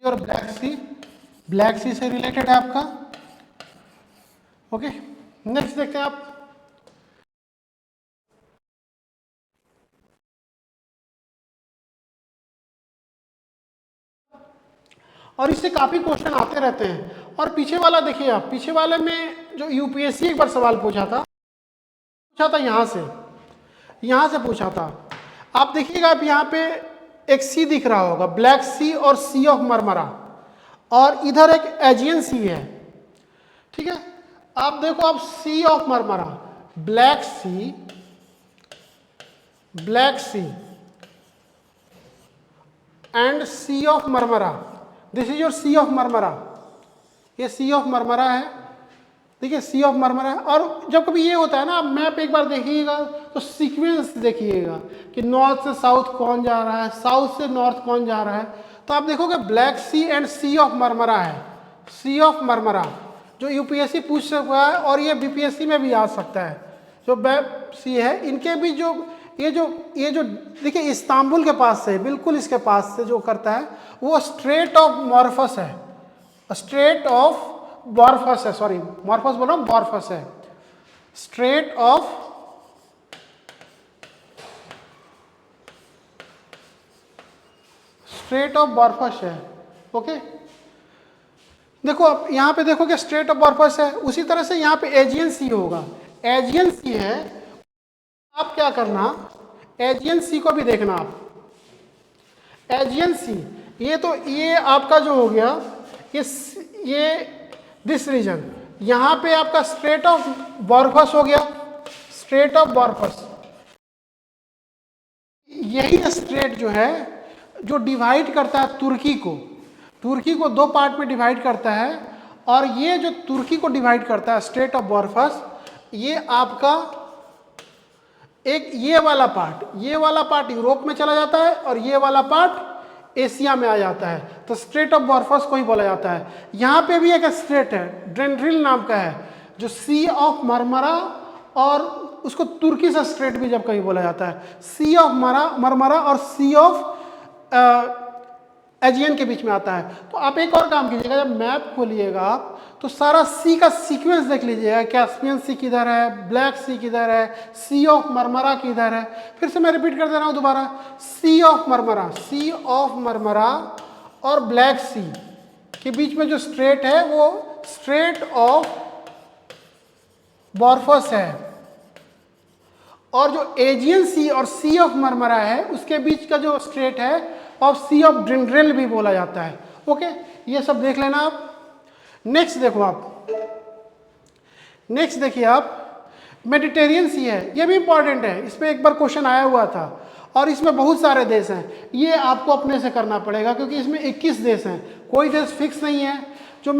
और ब्लैक सी से रिलेटेड है आपका। ओके, नेक्स्ट देखते हैं आप। और इससे काफी क्वेश्चन आते रहते हैं। और पीछे वाला देखिए आप, पीछे वाले में जो यूपीएससी एक बार सवाल पूछा था यहां से पूछा था। आप देखिएगा, आप यहाँ पे एक सी दिख रहा होगा, ब्लैक सी और सी ऑफ मरमरा, और इधर एक एजियन सी है, ठीक है। आप देखो, आप Sea of Marmara, Black Sea and Sea of Marmara, this is your Sea of Marmara, ये सी ऑफ मरमरा है, देखिए सी ऑफ मरमरा है। और जब कभी ये होता है ना, आप मैप एक बार देखिएगा तो सीक्वेंस देखिएगा कि नॉर्थ से साउथ कौन जा रहा है, साउथ से नॉर्थ कौन जा रहा है। तो आप देखोगे Black Sea and Sea of Marmara है, सी ऑफ मरमरा, जो यूपीएससी पूछ सकता है और ये बीपीएससी में भी आ सकता है। जो ब्लैक सी है, इनके भी जो ये जो देखिए इस्तांबुल के पास से, बिल्कुल इसके पास से जो करता है वो स्ट्रेट ऑफ मॉर्फस है, स्ट्रेट ऑफ बॉर्फस है, सॉरी मॉर्फस बोल रहा हूं, बॉर्फस है, स्ट्रेट ऑफ बॉर्फस है। ओके, देखो आप यहाँ पे देखो कि स्ट्रेट ऑफ बॉर्फस है, उसी तरह से यहाँ पे एजियन सी होगा, एजियन सी है। आप क्या करना, एजियन सी को भी देखना आप, एजियन सी, ये आपका जो हो गया, ये दिस रीजन, यहां पे आपका स्ट्रेट ऑफ बॉर्फस हो गया, स्ट्रेट ऑफ बॉर्फस, यही स्ट्रेट जो है जो डिवाइड करता है तुर्की को दो पार्ट में डिवाइड करता है। और ये जो तुर्की को डिवाइड करता है स्ट्रेट ऑफ बॉर्फस, ये आपका एक ये वाला पार्ट यूरोप में चला जाता है और ये वाला पार्ट एशिया में आ जाता है, तो स्ट्रेट ऑफ बॉर्फस को ही बोला जाता है। यहाँ पे भी एक स्ट्रेट है, ड्रेंड्रिल नाम का है, जो सी ऑफ मरमरा, और उसको तुर्की से स्ट्रेट भी जब कहीं बोला जाता है, सी ऑफ मरमरा और सी ऑफ एजियन के बीच में आता है। तो आप एक और काम कीजिएगा, जब मैप खोलिएगा आप तो सारा सी का सीक्वेंस देख लीजिएगा, कैस्पियन सी किधर है, ब्लैक सी किधर है, सी ऑफ मरमरा किधर है। फिर से मैं रिपीट कर दे रहा हूं दोबारा, सी ऑफ मरमरा और ब्लैक सी के बीच में जो स्ट्रेट है वो स्ट्रेट ऑफ बॉर्फस है, और जो एजियन सी और सी ऑफ मरमरा है उसके बीच का जो स्ट्रेट है और सी ऑफ ड्रिंड्रेल भी बोला जाता है। ओके, ये सब देख लेना आप। नेक्स्ट देखो आप, नेक्स्ट देखिए आप, मेडिटेरियन सी है, ये भी इंपॉर्टेंट है, इस पर एक बार क्वेश्चन आया हुआ था, और इसमें बहुत सारे देश हैं, ये आपको अपने से करना पड़ेगा क्योंकि इसमें 21 देश हैं, कोई देश फिक्स नहीं है। जो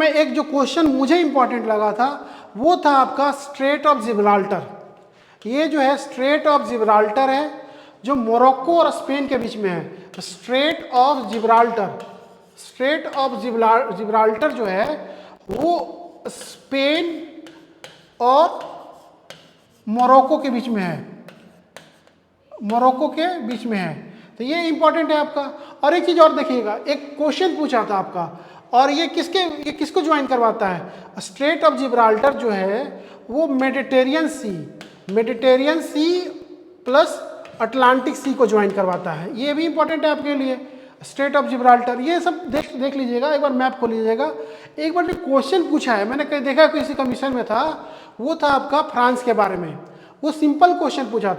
क्वेश्चन मुझे इंपॉर्टेंट लगा था वो था आपका स्ट्रेट ऑफ जिब्राल्टर। ये जो है स्ट्रेट ऑफ जिब्राल्टर है, जो मोरक्को और स्पेन के बीच में है, स्ट्रेट ऑफ जिब्राल्टर जो है वो स्पेन और मोरक्को के बीच में है, तो ये इंपॉर्टेंट है आपका। और एक चीज और देखिएगा, एक क्वेश्चन पूछा था आपका, और ये किसको ज्वाइन करवाता है, स्ट्रेट ऑफ जिब्राल्टर जो है वो Mediterranean Sea plus Atlantic Sea को ज्वाइन करवाता है, ये भी इंपॉर्टेंट है आपके लिए, स्ट्रेट ऑफ जिब्राल्टर। ये सब देख लीजिएगा, एक बार मैप खोल लीजिएगा। एक बार जो क्वेश्चन पूछा है, मैंने कहीं देखा किसी कमीशन में था, वो था आपका फ्रांस के बारे में। वो सिंपल क्वेश्चन पूछा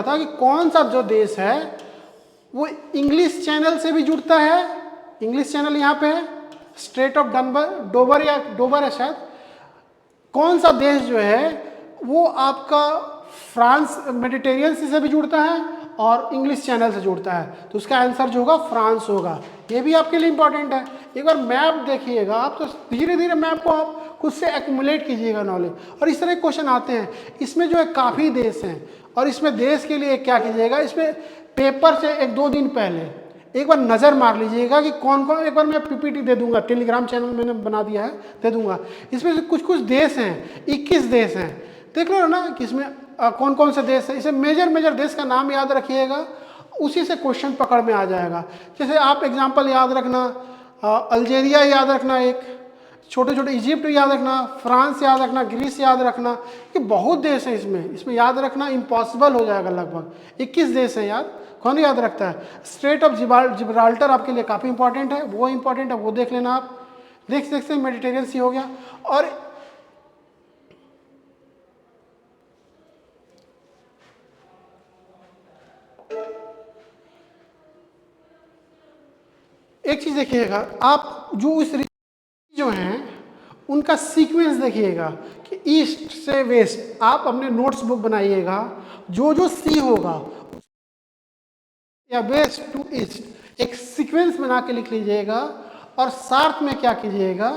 था कि कौन सा जो देश है वो इंग्लिश चैनल से भी जुड़ता है, इंग्लिश चैनल यहाँ पे है, स्ट्रेट ऑफ डोबर है शायद, कौन सा देश जो है वो आपका फ्रांस मेडिटेरियन सी से भी जुड़ता है और इंग्लिश चैनल से जुड़ता है, तो उसका आंसर जो होगा फ्रांस होगा। ये भी आपके लिए इंपॉर्टेंट है। एक बार मैप देखिएगा आप, तो धीरे धीरे मैप को आप खुद से एक्यूमुलेट कीजिएगा नॉलेज, और इस तरह के क्वेश्चन आते हैं। इसमें जो है काफ़ी देश हैं, और इसमें देश के लिए क्या कीजिएगा, इसमें पेपर से 1-2 दिन पहले एक बार नज़र मार लीजिएगा कि कौन कौन, एक बार मैं पीपीटी दे दूंगा, टेलीग्राम चैनल मैंने बना दिया है, दे दूंगा। इसमें से कुछ देश हैं, 21 देश हैं, देख लो ना कि इसमें कौन कौन से देश है, इसे मेजर देश का नाम याद रखिएगा, उसी से क्वेश्चन पकड़ में आ जाएगा। जैसे आप एग्जांपल याद रखना, अल्जेरिया याद रखना, एक छोटे छोटे इजिप्ट याद रखना, फ्रांस याद रखना, ग्रीस याद रखना, कि बहुत देश है इसमें याद रखना इम्पॉसिबल हो जाएगा। लगभग 21 देश है यार, कौन याद रखता है। स्ट्रेट ऑफ जिब्राल्टर आपके लिए काफ़ी इंपॉर्टेंट है, वो इंपॉर्टेंट है, वो देख लेना आप। देख सकते हैं मेडिटेरियन सी हो गया। और एक चीज देखिएगा आप, जो इस जो हैं उनका सीक्वेंस देखिएगा कि ईस्ट से वेस्ट। आप अपने नोट्स बुक बनाइएगा, जो सी होगा या वेस्ट टू ईस्ट एक सीक्वेंस बना के लिख लीजिएगा। और साथ में क्या कीजिएगा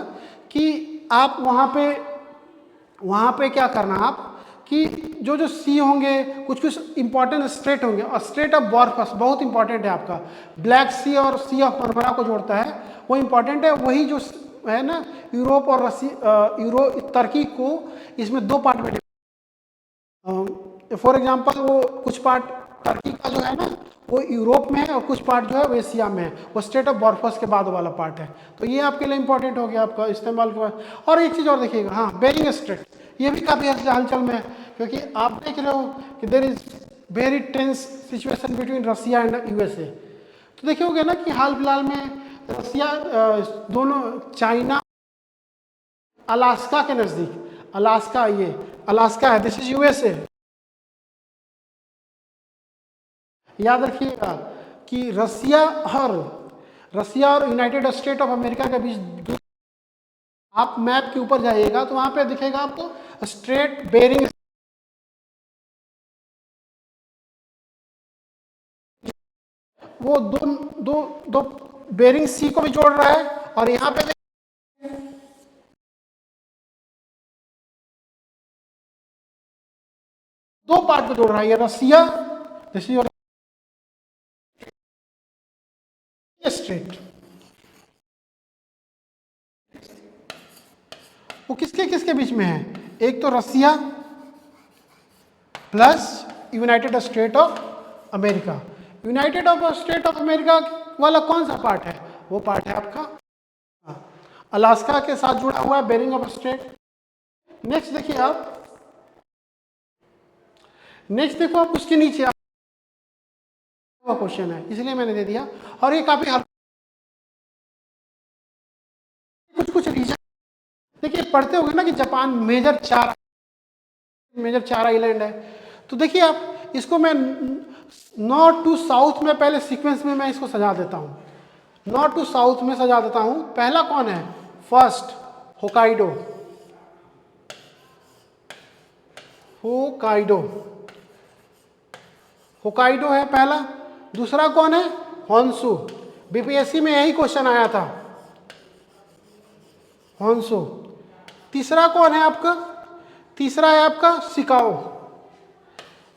कि आप वहाँ पे क्या करना आप कि जो सी होंगे, कुछ इंपॉर्टेंट स्ट्रेट होंगे, और स्ट्रेट ऑफ बॉर्फस बहुत इंपॉर्टेंट है आपका, ब्लैक सी और सी ऑफ मरमरा को जोड़ता है, वो इंपॉर्टेंट है। वही जो है ना यूरोप और तुर्की को इसमें दो पार्ट में, फॉर एग्जांपल वो कुछ पार्ट तुर्की का जो है ना वो यूरोप में है, और कुछ पार्ट जो है वो एशिया में है, वो स्ट्रेट ऑफ बॉर्फस के बाद वाला पार्ट है। तो ये आपके लिए इंपॉर्टेंट हो गया आपका इस्तेमाल के बाद। और एक चीज़ और देखिएगा, हाँ बेरिंग स्ट्रेट, ये भी काफ़ी हलचल में है, क्योंकि आप देख रहे हो कि there is very tense situation between Russia and USA. तो देखिए ना कि हाल फिलहाल में रसिया दोनों, चाइना अलास्का के नज़दीक, अलास्का है, दिस इज यूएसए। याद रखिएगा कि रसिया और यूनाइटेड स्टेट ऑफ अमेरिका के बीच, आप मैप के ऊपर जाइएगा तो वहां पे दिखेगा आपको स्ट्रेट बेरिंग, वो दो बेरिंग सी को भी जोड़ रहा है, और यहाँ पे दो पार्ट को जोड़ रहा है, ये रसिया और स्ट्रेट। वो किसके बीच में है, एक तो Russia plus United State of America. United State of America वाला कौन सा पार्ट है, वो पार्ट है आपका अलास्का के साथ जुड़ा हुआ है, बेरिंग ऑफ स्ट्रेट। नेक्स्ट देखिए आप, नेक्स्ट देखो आप, उसके नीचे क्वेश्चन है इसलिए मैंने दे दिया। और ये काफी कुछ रीजन देखिए पढ़ते होंगे ना कि जापान मेजर चार आइलैंड है। तो देखिए आप इसको मैं नॉर्थ टू साउथ में पहले सीक्वेंस में मैं इसको सजा देता हूँ, नॉर्थ टू साउथ में सजा देता हूँ। पहला कौन है, फर्स्ट होकाइडो है पहला। दूसरा कौन है, होन्शु, बीपीएससी में यही क्वेश्चन आया था, होन्शु। तीसरा कौन है आपका, तीसरा है आपका शिकागो।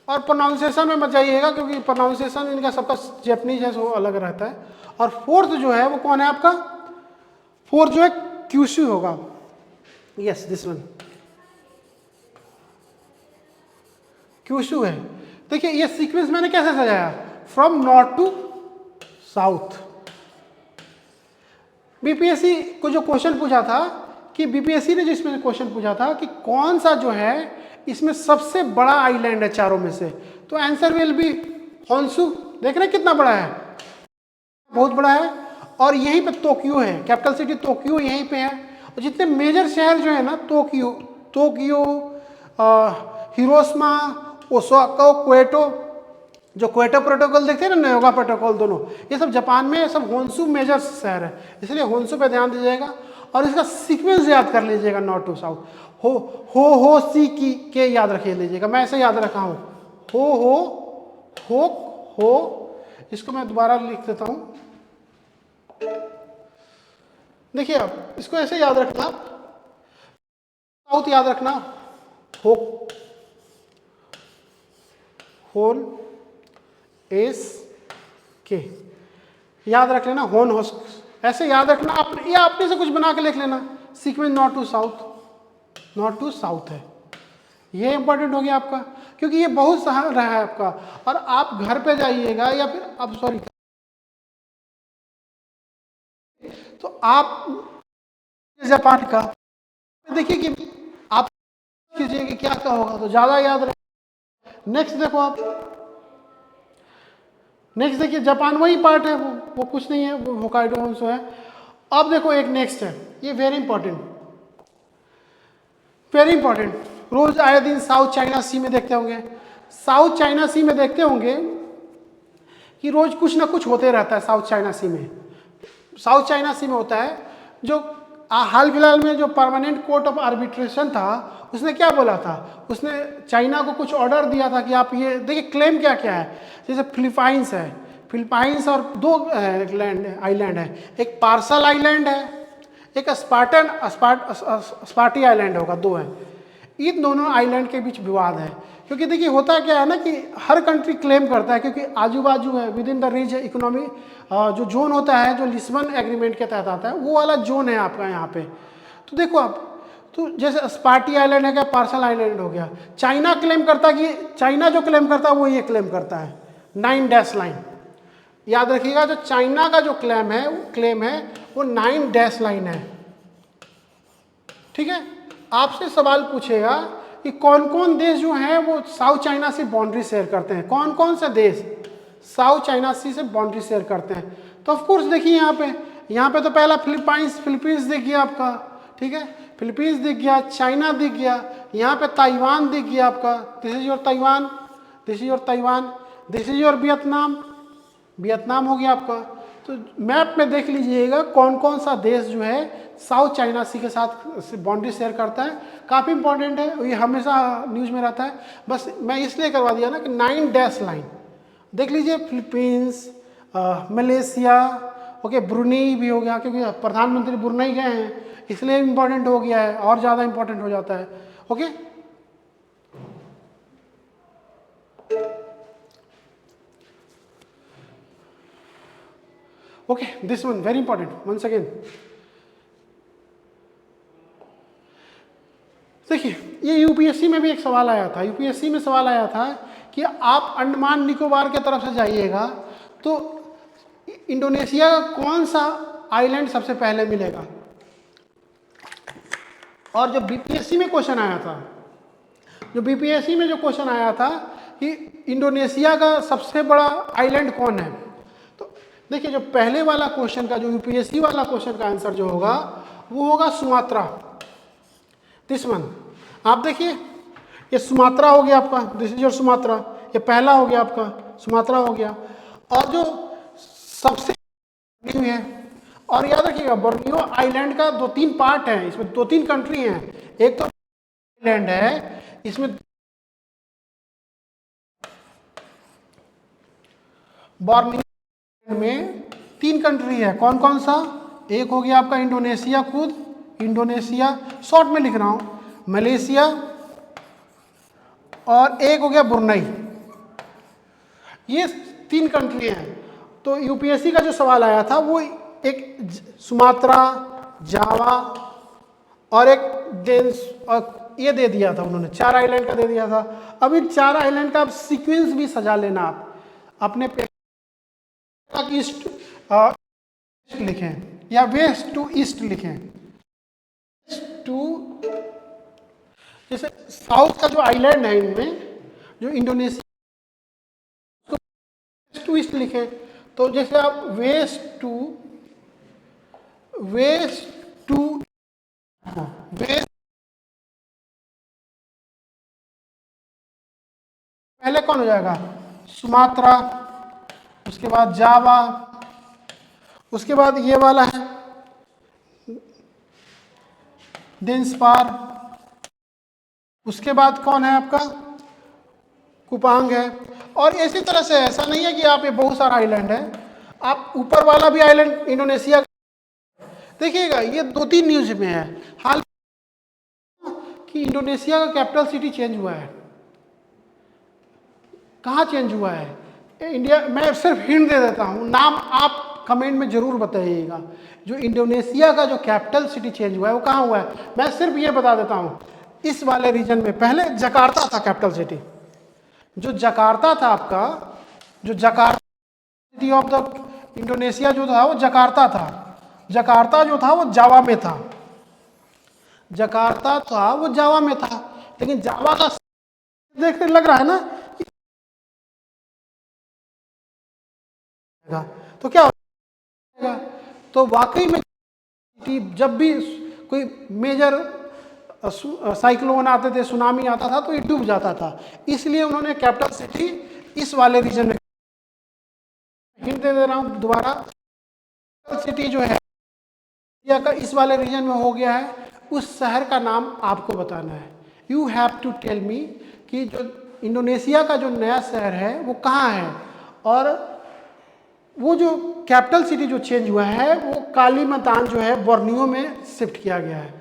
और प्रोनाउंसिएशन में मत जाइएगा क्योंकि प्रोनाउंसिएशन इनका सबका जैपनीज है, सो अलग रहता है। और फोर्थ जो है वो कौन है आपका, फोर्थ जो है क्यूशू होगा, यस दिस वन क्यूशू है। देखिए ये सीक्वेंस मैंने कैसे सजाया, from north to south. BPSC को जो क्वेश्चन पूछा था कि बीपीएससी ने जिसमें क्वेश्चन पूछा था कि कौन सा जो है इसमें सबसे बड़ा आइलैंड है चारों में से, तो आंसर विल बी होन्शु। देख रहे हैं कितना बड़ा है, बहुत बड़ा है। और यहीं पे टोक्यो है, कैपिटल सिटी टोक्यो यहीं पे है। और जितने मेजर शहर जो है ना, टोक्यो, हिरोशिमा, ओसाका, क्वेटो, जो क्वेटो प्रोटोकॉल देखते हैं ना, नयोगा प्रोटोकॉल, दोनों ये सब जापान में सब होन्शु मेजर शहर है, इसलिए होन्शु पे ध्यान दीजिएगा। और इसका सीक्वेंस याद कर लीजिएगा, नॉर्थ टू साउथ। हो सी की के याद रखिए लीजिएगा, मैं ऐसे याद रखा हूँ, हो। इसको मैं दोबारा लिख देता हूँ, देखिए आप इसको ऐसे याद रखना, साउथ याद रखना, होन एस के याद रख लेना, होन होस ऐसे याद रखना। या अपने से कुछ बना के लिख लेना, सीक्वेंस नॉर्थ टू साउथ है, ये इंपॉर्टेंट हो गया आपका, क्योंकि ये बहुत सहा रहा है आपका। और आप घर पे जाइएगा या फिर अब सॉरी, तो आप जापान का देखिए कि आप कीजिए कि क्या क्या होगा तो ज़्यादा याद रहे। नेक्स्ट देखो आप, नेक्स्ट देखिए जापान वही पार्ट है, वो कुछ नहीं है, वो होकाइडो होन्सो है। अब देखो एक नेक्स्ट है, ये वेरी इंपॉर्टेंट, वेरी इंपॉर्टेंट। रोज आए दिन साउथ चाइना सी में देखते होंगे, साउथ चाइना सी में देखते होंगे कि रोज कुछ ना कुछ होते रहता है साउथ चाइना सी में। साउथ चाइना सी में होता है जो हाल फिलहाल में जो परमानेंट कोर्ट ऑफ आर्बिट्रेशन था, उसने क्या बोला था, उसने चाइना को कुछ ऑर्डर दिया था कि आप ये देखिए क्लेम क्या क्या है। जैसे फिलीपाइंस है, फिलीपाइंस और दो आइलैंड है, एक पार्सल आइलैंड है, एक स्पार्टी आइलैंड होगा, दो है। इन दोनों आइलैंड के बीच विवाद है, क्योंकि देखिए होता क्या है ना कि हर कंट्री क्लेम करता है, क्योंकि आजू बाजू है, विद इन द रीज इकोनॉमी जो जोन होता है, जो लिस्बन एग्रीमेंट के तहत आता है, वो वाला जोन है आपका यहाँ पे। तो देखो आप, तो जैसे स्पार्टी आइलैंड है क्या, पार्सल आइलैंड हो गया। चाइना क्लेम करता है कि चाइना जो क्लेम करता है वो ये क्लेम करता है 9 डैश लाइन। याद रखिएगा जो चाइना का जो क्लेम है वो 9 डैश लाइन है। ठीक है, आपसे सवाल पूछेगा कि कौन कौन देश जो हैं वो साउथ चाइना से बाउंड्री शेयर करते हैं, कौन कौन से देश साउथ चाइना सी से बाउंड्री शेयर करते हैं। तो ऑफ कोर्स देखिए यहाँ पे तो पहला फिलीपींस दिख गया आपका, ठीक है, फिलीपींस दिख गया, चाइना दिख गया, यहाँ पे ताइवान दिख गया आपका, this is your Taiwan, this is your Taiwan, this is your Vietnam, Vietnam हो गया आपका। तो मैप में देख लीजिएगा कौन कौन सा देश जो है साउथ चाइना सी के साथ बाउंड्री शेयर करता है। काफ़ी इंपॉर्टेंट है, ये हमेशा न्यूज़ में रहता है। बस मैं इसलिए करवा दिया ना कि 9 डैश लाइन देख लीजिए, फिलीपींस, मलेशिया, ओके, ब्रुनई भी हो गया, क्योंकि प्रधानमंत्री ब्रुनई गए हैं इसलिए इंपॉर्टेंट हो गया है, और ज़्यादा इंपॉर्टेंट हो जाता है। Okay, okay, this one very important once again. देखिए ये यूपीएससी में भी एक सवाल आया था, यूपीएससी में सवाल आया था कि आप अंडमान निकोबार के तरफ से जाइएगा तो इंडोनेशिया का कौन सा आइलैंड सबसे पहले मिलेगा। और जो बीपीएससी में क्वेश्चन आया था, जो बीपीएससी में जो क्वेश्चन आया था कि इंडोनेशिया का सबसे बड़ा आइलैंड कौन है, तो देखिए जो पहले वाला क्वेश्चन का, जो यूपीएससी वाला क्वेश्चन का आंसर जो होगा वो होगा सुमात्रा, दिस वन। आप देखिए ये सुमात्रा हो गया आपका, दिस इज योर सुमात्रा, ये पहला हो गया आपका सुमात्रा हो गया। और जो सबसे है, और याद रखिएगा बोर्नियो आइलैंड का 2-3 पार्ट है, इसमें 2-3 कंट्री हैं। एक तो आइलैंड है, इसमें बोर्नियो में 3 कंट्री है, कौन कौन सा, एक हो गया आपका इंडोनेशिया, खुद इंडोनेशिया, शॉर्ट में लिख रहा हूं, मलेशिया, और एक हो गया ब्रुनई। ये 3 कंट्री हैं। तो यूपीएससी का जो सवाल आया था वो एक सुमात्रा, जावा और एक डेंस, और ये दे दिया था उन्होंने, 4 आइलैंड का दे दिया था। अब इन 4 आइलैंड का आप सीक्वेंस भी सजा लेना, आप अपने पेपर ईस्ट लिखें या वेस्ट टू ईस्ट लिखें। टू जैसे साउथ का जो आइलैंड है इनमें, जो इंडोनेशिया, वेस्ट टू ईस्ट लिखें, तो जैसे आप वेस्ट टू पहले कौन हो जाएगा, सुमात्रा, उसके बाद जावा, उसके बाद ये वाला है देंसपार, उसके बाद कौन है आपका कुपांग है। और इसी तरह से ऐसा नहीं है कि आप, ये बहुत सारा आइलैंड है, आप ऊपर वाला भी आइलैंड इंडोनेशिया देखिएगा, ये 2-3 न्यूज में है हाल कि इंडोनेशिया का कैपिटल सिटी चेंज हुआ है। कहाँ चेंज हुआ है, इंडिया, मैं सिर्फ हिंट दे देता हूँ, नाम आप कमेंट में जरूर बताइएगा। जो इंडोनेशिया का जो कैपिटल सिटी चेंज हुआ है वो कहाँ हुआ है, मैं सिर्फ ये बता देता हूँ, इस वाले रीजन में पहले जकार्ता था कैपिटल सिटी। जो जकार्ता था आपका, जो Jakarta city of the Indonesia जो था वो जकार्ता था। जकार्ता जो था वो जावा में था। जकार्ता था वो जावा में था, लेकिन जावा का देखने लग रहा है ना कि तो क्या होगा, तो वाकई में जब भी कोई मेजर साइक्लोन आते थे, सुनामी आता था, तो ये डूब जाता था। इसलिए उन्होंने कैपिटल सिटी इस वाले रीजन में, हिंट दे रहा हूं दोबारा, कैपिटल सिटी जो है इंडिया का इस वाले रीजन में हो गया है, उस शहर का नाम आपको बताना है। You have to tell me कि जो इंडोनेशिया का जो नया शहर है वो कहाँ है, और वो जो कैपिटल सिटी जो चेंज हुआ है वो कालीमतान जो है बोर्नियो में शिफ्ट किया गया है।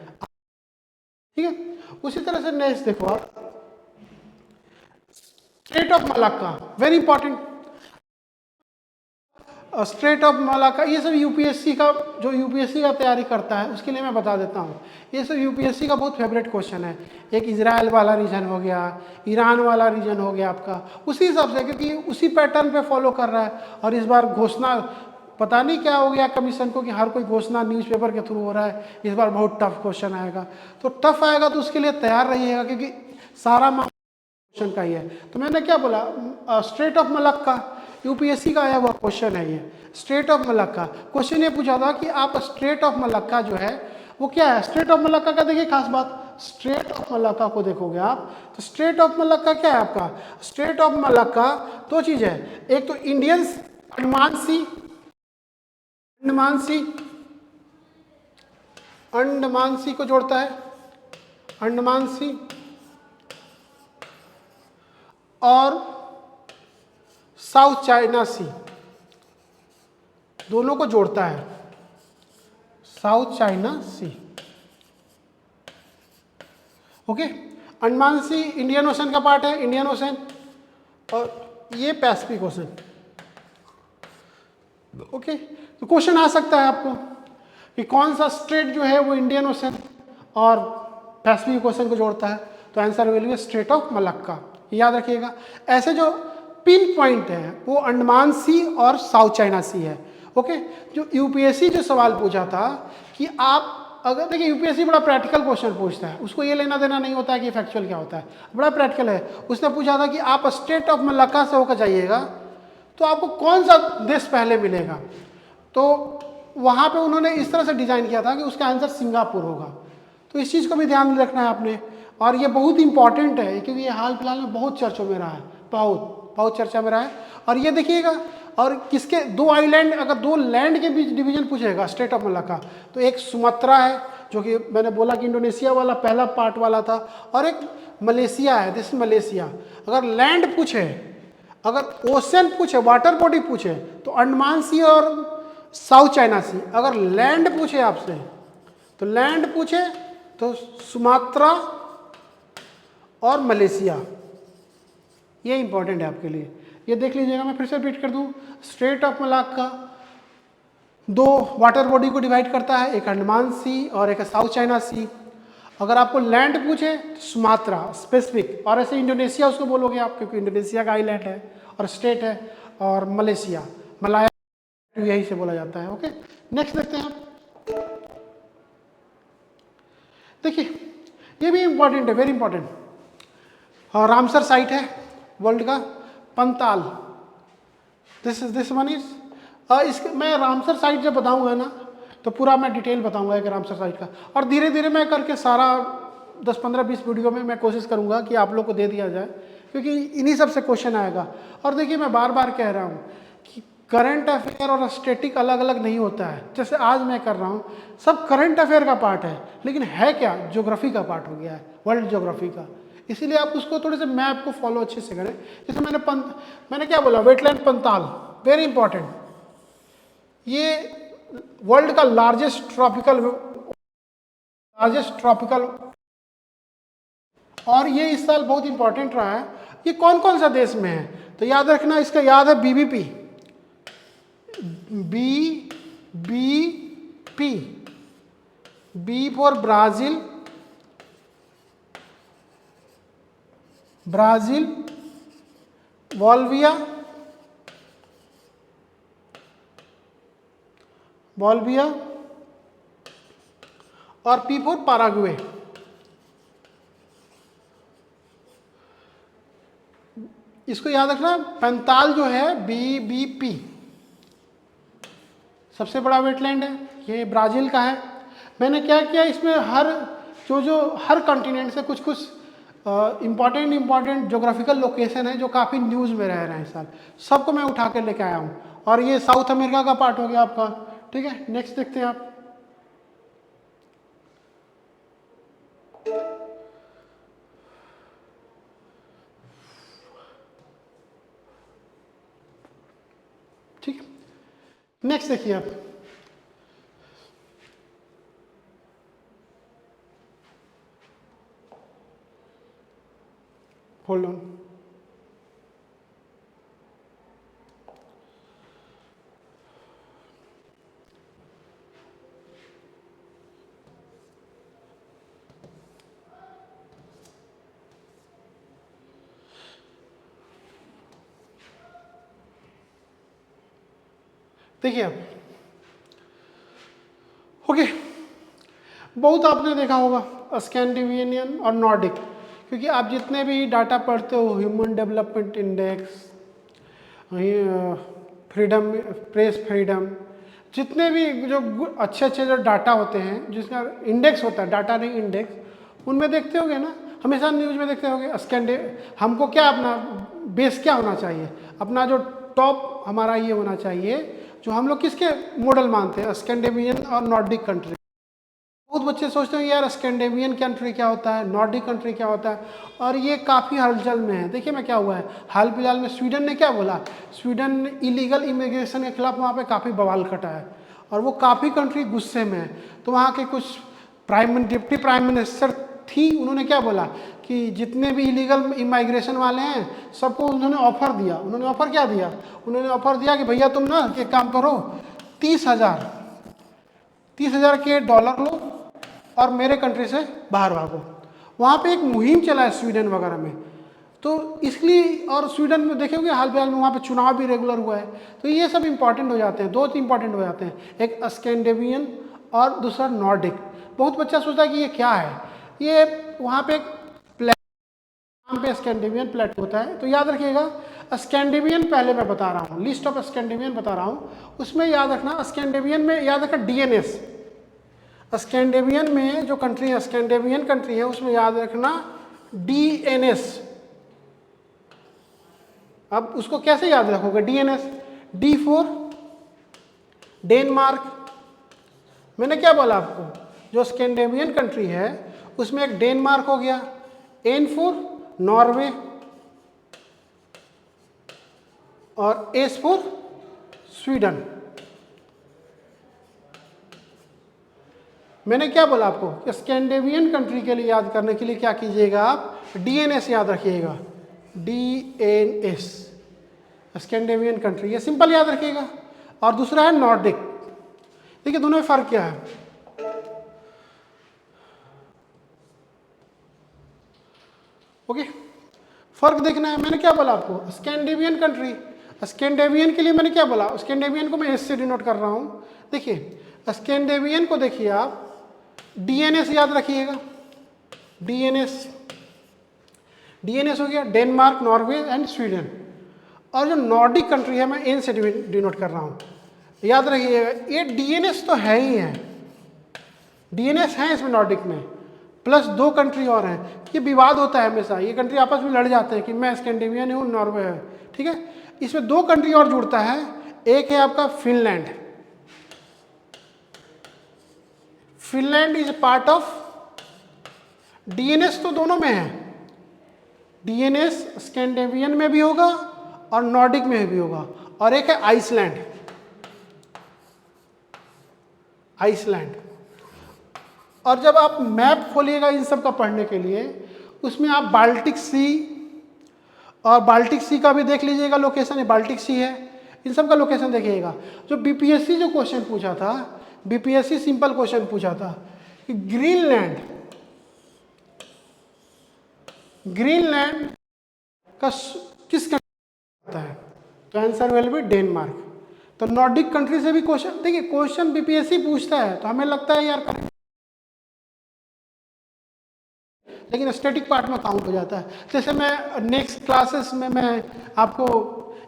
ठीक है, उसी तरह से नेक्स्ट देखो आप, straight of Malacca, very important. Straight of Malacca, ये सब यूपीएससी का, जो यूपीएससी का तैयारी करता है उसके लिए मैं बता देता हूँ। ये सब यूपीएससी का बहुत फेवरेट क्वेश्चन है। एक इजराइल वाला रीजन हो गया, ईरान वाला रीजन हो गया आपका, उसी हिसाब से, क्योंकि उसी पैटर्न पे फॉलो कर रहा है। और इस बार घोषणा पता नहीं क्या हो गया कमीशन को कि हर कोई घोषणा न्यूज़पेपर के थ्रू हो रहा है। इस बार बहुत टफ क्वेश्चन आएगा, तो टफ आएगा तो उसके लिए तैयार रहिएगा, क्योंकि सारा क्वेश्चन का ही है। तो मैंने क्या बोला, स्ट्रेट ऑफ मलक्का यूपीएससी का आया हुआ क्वेश्चन है। ये स्ट्रेट ऑफ मलक्का क्वेश्चन ये पूछा था कि आप स्ट्रेट ऑफ मलक्का जो है वो क्या है। स्ट्रेट ऑफ मलक्का का देखिए खास बात, स्ट्रेट ऑफ मलक्का को देखोगे आप तो स्ट्रेट ऑफ मलक्का क्या है आपका, स्ट्रेट ऑफ मलक्का दो चीज है, एक तो इंडियन अंडमान सी, अंडमान सी, अंडमान सी को जोड़ता है, अंडमान सी, और साउथ चाइना सी, दोनों को जोड़ता है, साउथ चाइना सी। ओके, अंडमान सी इंडियन ओशन का पार्ट है, इंडियन ओशन, और ये पैसिफिक ओशन। ओके, तो क्वेश्चन आ सकता है आपको कि कौन सा स्ट्रेट जो है वो इंडियन ओशन और पैसिफिक ओशन को जोड़ता है, तो answer will be straight of Malacca, याद रखिएगा। ऐसे जो पिन पॉइंट है वो अंडमान सी और साउथ चाइना सी है। ओके, जो यूपीएससी जो सवाल पूछा था कि आप अगर देखिए, यूपीएससी बड़ा प्रैक्टिकल क्वेश्चन पूछता है, उसको ये लेना देना नहीं होता है कि फैक्चुअल क्या होता है, बड़ा प्रैक्टिकल है। उसने पूछा था कि आप स्ट्रेट ऑफ मलक्का से होकर जाइएगा तो आपको कौन सा देश पहले मिलेगा, तो वहाँ पे उन्होंने इस तरह से डिजाइन किया था कि उसका आंसर सिंगापुर होगा। तो इस चीज़ को भी ध्यान रखना है आपने, और ये बहुत इंपॉर्टेंट है क्योंकि ये हाल फिलहाल में बहुत चर्चों में रहा है, बहुत बहुत चर्चा में रहा है। और ये देखिएगा, और किसके दो आइलैंड, अगर दो लैंड के बीच डिवीजन पूछेगा स्ट्रेट ऑफ मलक्का, तो एक सुमात्रा है जो कि मैंने बोला कि इंडोनेशिया वाला पहला पार्ट वाला था, और एक मलेशिया है, दिस मलेशिया। अगर लैंड पूछे, अगर ओशन पूछे, वाटर बॉडी पूछे तो अंडमान सी और साउथ चाइना सी। अगर लैंड पूछे आपसे, तो लैंड पूछे तो सुमात्रा और मलेशिया, ये इंपॉर्टेंट है आपके लिए, ये देख लीजिएगा। मैं फिर से रिपीट कर दूं, स्ट्रेट ऑफ मलक्का दो वाटर बॉडी को डिवाइड करता है, एक अंडमान सी और एक साउथ चाइना सी। अगर आपको लैंड पूछे तो सुमात्रा स्पेसिफिक, और ऐसे इंडोनेशिया उसको बोलोगे आप, क्योंकि इंडोनेशिया का आइलैंड है और स्टेट है, और मलेशिया मलाया यही से बोला जाता है। ओके, नेक्स्ट देखते हैं आप। देखिए ये भी इंपॉर्टेंट है, वेरी इंपॉर्टेंट। और रामसर साइट है वर्ल्ड का, पंताल, दिस वन इज, इसके मैं रामसर साइट जब बताऊंगा ना तो पूरा मैं डिटेल बताऊंगा एक रामसर साइट का, और धीरे धीरे मैं करके सारा 10, 15, 20 वीडियो में मैं कोशिश करूंगा कि आप लोग को दे दिया जाए, क्योंकि इन्हीं सब से क्वेश्चन आएगा। और देखिए मैं बार बार कह रहा हूँ कि करंट अफेयर और स्टैटिक अलग अलग नहीं होता है। जैसे आज मैं कर रहा हूँ, सब करंट अफेयर का पार्ट है, लेकिन है क्या, ज्योग्राफी का पार्ट हो गया है, वर्ल्ड ज्योग्राफी का। इसीलिए आप उसको थोड़े से मैप को फॉलो अच्छे से करें। जैसे मैंने क्या बोला, वेटलैंड पंताल, वेरी इंपॉर्टेंट। ये वर्ल्ड का लार्जेस्ट ट्रॉपिकल, और ये इस साल बहुत इंपॉर्टेंट रहा है। ये कौन कौन सा देश में है, तो याद रखना, इसका याद है BBP, B for Brazil, Brazil, Bolivia, और पी फॉर पैराग्वे। इसको याद रखना, पैंताल जो है BBP सबसे बड़ा वेटलैंड है, ये ब्राज़ील का है। मैंने क्या किया, इसमें हर कॉन्टिनेंट से कुछ इम्पॉर्टेंट ज्योग्राफिकल लोकेशन है जो काफ़ी न्यूज़ में रह रहे हैं इस साल, सबको मैं उठा के लेके आया हूँ। और ये साउथ अमेरिका का पार्ट हो गया आपका। ठीक है, नेक्स्ट देखते हैं आप। ठीक है, नेक्स्ट देखिए आप। Hold on. देखिए आप, ओके, बहुत आपने देखा होगा स्कैंडिनेवियन और नॉर्डिक, क्योंकि आप जितने भी डाटा पढ़ते हो, human development index, freedom, press freedom, जितने भी जो अच्छे जो डाटा होते हैं जिसका इंडेक्स होता है, डाटा नहीं इंडेक्स, उनमें देखते होगे ना, हमेशा न्यूज़ में देखते होगे हमको क्या, अपना बेस क्या होना चाहिए, अपना जो टॉप हमारा ये होना चाहिए, जो हम लोग किसके मॉडल मानते हैं, स्कैंडिनेवियन और नॉर्डिक कंट्री। बहुत बच्चे सोचते हैं यार स्कैंडिनेवियन कंट्री क्या होता है, नॉर्डिक कंट्री क्या होता है, और ये काफ़ी हलचल में है। देखिए मैं क्या हुआ है, हाल फिलहाल में स्वीडन ने क्या बोला, स्वीडन ने इलीगल इमिग्रेशन के खिलाफ वहाँ पे काफ़ी बवाल कटा है, और वो काफ़ी कंट्री गुस्से में है। तो वहाँ के कुछ डिप्टी प्राइम मिनिस्टर थी, उन्होंने क्या बोला कि जितने भी इलीगल इमाइग्रेशन वाले हैं सबको उन्होंने ऑफर दिया। उन्होंने ऑफर क्या दिया, उन्होंने ऑफर दिया कि भैया तुम ना एक काम करो, 30,000 के डॉलर लो और मेरे कंट्री से बाहर भागो। वहाँ पे एक मुहिम चला है स्वीडन वगैरह में, तो इसलिए, और स्वीडन में देखोगे हाल फिलहाल में वहाँ पे चुनाव भी रेगुलर हुआ है। तो ये सब इंपॉर्टेंट हो जाते हैं, दो इंपॉर्टेंट हो जाते हैं, एक स्कैंडिनेवियन और दूसरा नॉर्डिक। बहुत बच्चा सोचता है कि ये क्या है, ये वहाँ पे नाम पे स्कैंडिनेवियन प्लेट होता है। तो याद रखिएगा, स्कैंडिनेवियन पहले मैं बता रहा हूँ, लिस्ट ऑफ स्कैंडिनेवियन बता रहा हूँ, उसमें याद रखना, स्कैंडिनेवियन में याद रखना डीएनएस, स्कैंडिनेवियन में जो कंट्री है, स्कैंडिनेवियन कंट्री है, उसमें याद रखना डीएनएस। अब उसको कैसे याद रखोगे, डीएनएस, डी फॉर डेनमार्क। मैंने क्या बोला आपको, जो स्कैंडिनेवियन कंट्री है उसमें एक डेनमार्क हो गया, एन फॉर नॉर्वे, और एस फॉर स्वीडन। मैंने क्या बोला आपको, स्कैंडिनेवियन कंट्री के लिए याद करने के लिए क्या कीजिएगा आप, डीएनएस याद रखिएगा, डीएनएस, स्कैंडिनेवियन कंट्री, ये सिंपल याद रखिएगा। और दूसरा है नॉर्डिक। देखिए दोनों में फर्क क्या है, ओके, फर्क देखना है। मैंने क्या बोला आपको, स्कैंडिनेवियन कंट्री, स्कैंडिनेवियन के लिए मैंने क्या बोला, स्कैंडिनेवियन को मैं एस से डिनोट कर रहा हूं। देखिए स्कैंडिनेवियन को देखिए आप, डीएनएस याद रखिएगा, डीएनएस, डीएनएस हो गया डेनमार्क, नॉर्वे एंड स्वीडन। और जो नॉर्डिक कंट्री है मैं एन से डिनोट कर रहा हूँ, याद रखिएगा, ये डीएनएस तो है ही है, डीएनएस है इसमें नॉर्डिक में, प्लस दो कंट्री और हैं। ये विवाद होता है हमेशा, ये कंट्री आपस में लड़ जाते हैं कि मैं स्कैंडिनेवियन हूँ, नॉर्वे है, ठीक है। इसमें दो कंट्री और जुड़ता है, एक है आपका Finland, Finland is part of, DNS तो दोनों में है, डीएनएस स्कैंडिनेवियन में भी होगा और नॉर्डिक में भी होगा। और एक है आइसलैंड, आइसलैंड। और जब आप मैप खोलिएगा इन सब का पढ़ने के लिए, उसमें आप बाल्टिक सी, और बाल्टिक सी का भी देख लीजिएगा लोकेशन है, बाल्टिक सी है, इन सब का लोकेशन देखिएगा। जो बीपीएससी जो क्वेश्चन पूछा था, बीपीएससी सिंपल क्वेश्चन पूछा था कि ग्रीनलैंड किस कंट्री आता है? तो आंसर विल बी डेनमार्क। तो नॉर्डिक कंट्री से भी क्वेश्चन, देखिए क्वेश्चन बीपीएससी पूछता है तो हमें लगता है यार करेक्ट, लेकिन स्टैटिक पार्ट में काउंट हो जाता है। जैसे मैं नेक्स्ट क्लासेस में मैं आपको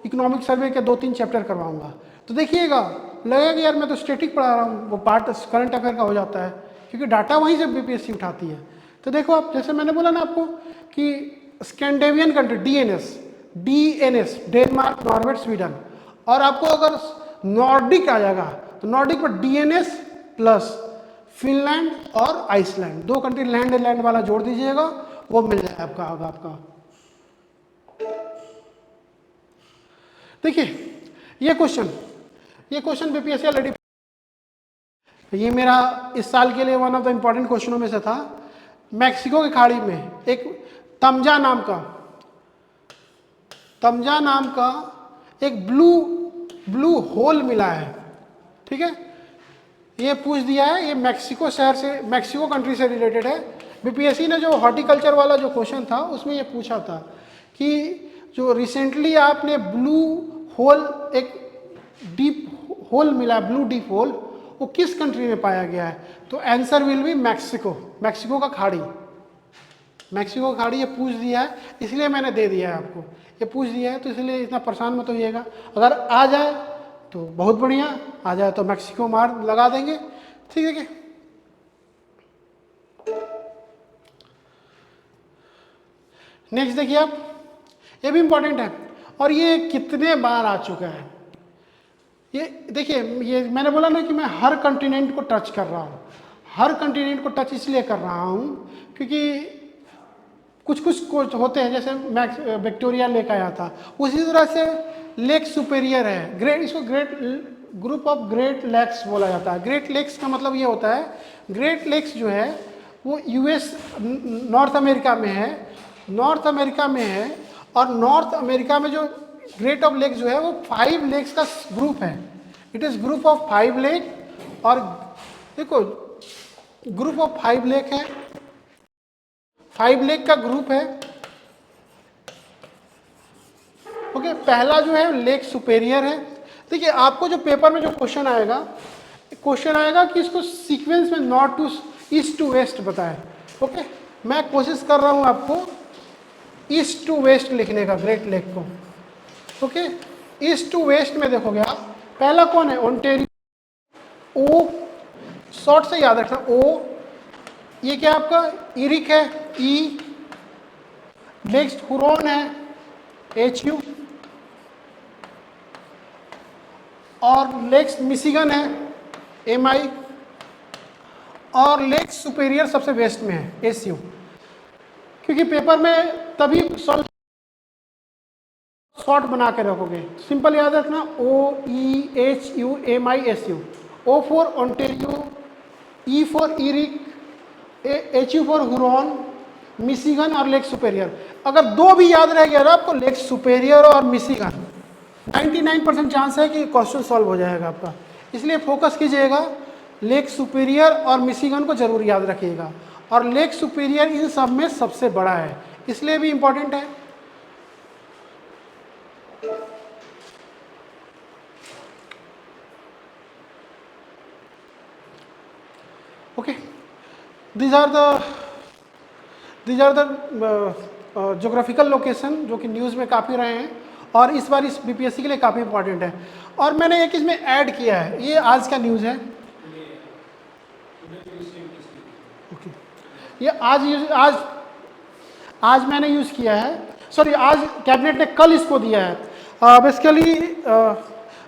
इकोनॉमिक सर्वे के 2-3 चैप्टर करवाऊंगा, तो देखिएगा लगेगा कि यार मैं तो स्टैटिक पढ़ा रहा हूँ, वो पार्ट करंट अफेयर का हो जाता है, क्योंकि डाटा वहीं से बीपीएससी उठाती है। तो देखो आप, जैसे मैंने बोला ना आपको कि Scandinavian country, DNS, Denmark, Norway, Sweden, और आपको अगर नॉर्डिक आ जाएगा तो नॉर्डिक पर डीएनएस प्लस फिनलैंड और आइसलैंड, 2 कंट्री लैंड वाला जोड़ दीजिएगा, वो मिल जाएगा आपका। देखिए ये क्वेश्चन बीपीएससी ऑलरेडी, ये मेरा इस साल के लिए वन ऑफ द इंपॉर्टेंट क्वेश्चनों में से था। मैक्सिको की खाड़ी में एक तमजा नाम का एक ब्लू होल मिला है, ठीक है, ये पूछ दिया है, ये मैक्सिको शहर से, मैक्सिको कंट्री से रिलेटेड है। बीपीएससी ने जो हॉर्टिकल्चर वाला जो क्वेश्चन था उसमें ये पूछा था कि जो रिसेंटली आपने ब्लू होल, एक डीप होल मिला, ब्लू डीप होल, वो किस कंट्री में पाया गया है? तो आंसर विल बी मैक्सिको का खाड़ी, ये पूछ दिया है, इसलिए मैंने दे दिया है आपको, ये पूछ दिया है तो इसलिए इतना परेशान मत होइएगा। अगर आ जाए तो बहुत बढ़िया, आ जाए तो मैक्सिको मार लगा देंगे, ठीक है। नेक्स्ट देखिए आप, ये भी इंपॉर्टेंट है और ये कितने बार आ चुका है। ये देखिए, ये मैंने बोला ना कि मैं हर कंटिनेंट को टच कर रहा हूँ, हर कंटिनेंट को टच इसलिए कर रहा हूँ क्योंकि कुछ होते हैं, जैसे विक्टोरिया लेक आया था, उसी तरह से लेक सुपेरियर है, इसको ग्रुप ऑफ ग्रेट लेक्स बोला जाता है। ग्रेट लेक्स का मतलब ये होता है, ग्रेट लेक्स जो है वो यूएस नॉर्थ अमेरिका में है, और नॉर्थ अमेरिका में जो ग्रेट ऑफ लेक जो है वो 5 लेक्स का ग्रुप है। It is group of 5 lake, और देखो ग्रुप ऑफ 5 लेक है, 5 लेक का ग्रुप है, ओके। पहला जो है लेक सुपेरियर है। देखिए आपको जो पेपर में जो क्वेश्चन आएगा कि इसको सीक्वेंस में north to east to west बताएं, ओके। मैं कोशिश कर रहा हूं आपको ईस्ट टू वेस्ट लिखने का ग्रेट लेक को, ओके। ईस्ट टू वेस्ट में देखोगे आप, पहला कौन है? ओंटेरियो, ओ शॉर्ट से याद रखना, ओ। ये क्या आपका इरिक है, ई। नेक्स्ट हुरॉन है, HU, और नेक्स्ट मिशिगन है, MI, और लेक सुपेरियर सबसे वेस्ट में है, SU। क्योंकि पेपर में तभी सॉल्व शॉर्ट बना के रखोगे, सिंपल याद रखना, OEHU MI SU। O for Ontario, E for Eric, HU for Huron, Michigan और लेक सुपेरियर। अगर 2 भी याद रह गया ना आपको, लेक सुपेरियर और मिशिगन, 99% चांस है कि क्वेश्चन सॉल्व हो जाएगा आपका। इसलिए फोकस कीजिएगा, लेक सुपेरियर और मिशिगन को जरूर याद रखिएगा, और लेक सुपेरियर इन सब में सबसे बड़ा है, इसलिए भी इंपॉर्टेंट है। Okay, these are the geographical location जो कि न्यूज़ में काफ़ी रहे हैं, और इस बार इस बीपीएससी के लिए काफ़ी इंपॉर्टेंट है। और मैंने एक इसमें ऐड किया है, ये आज का न्यूज़ है, ओके। ये आज मैंने यूज़ किया है, सॉरी आज कैबिनेट ने कल इसको दिया है। बेसिकली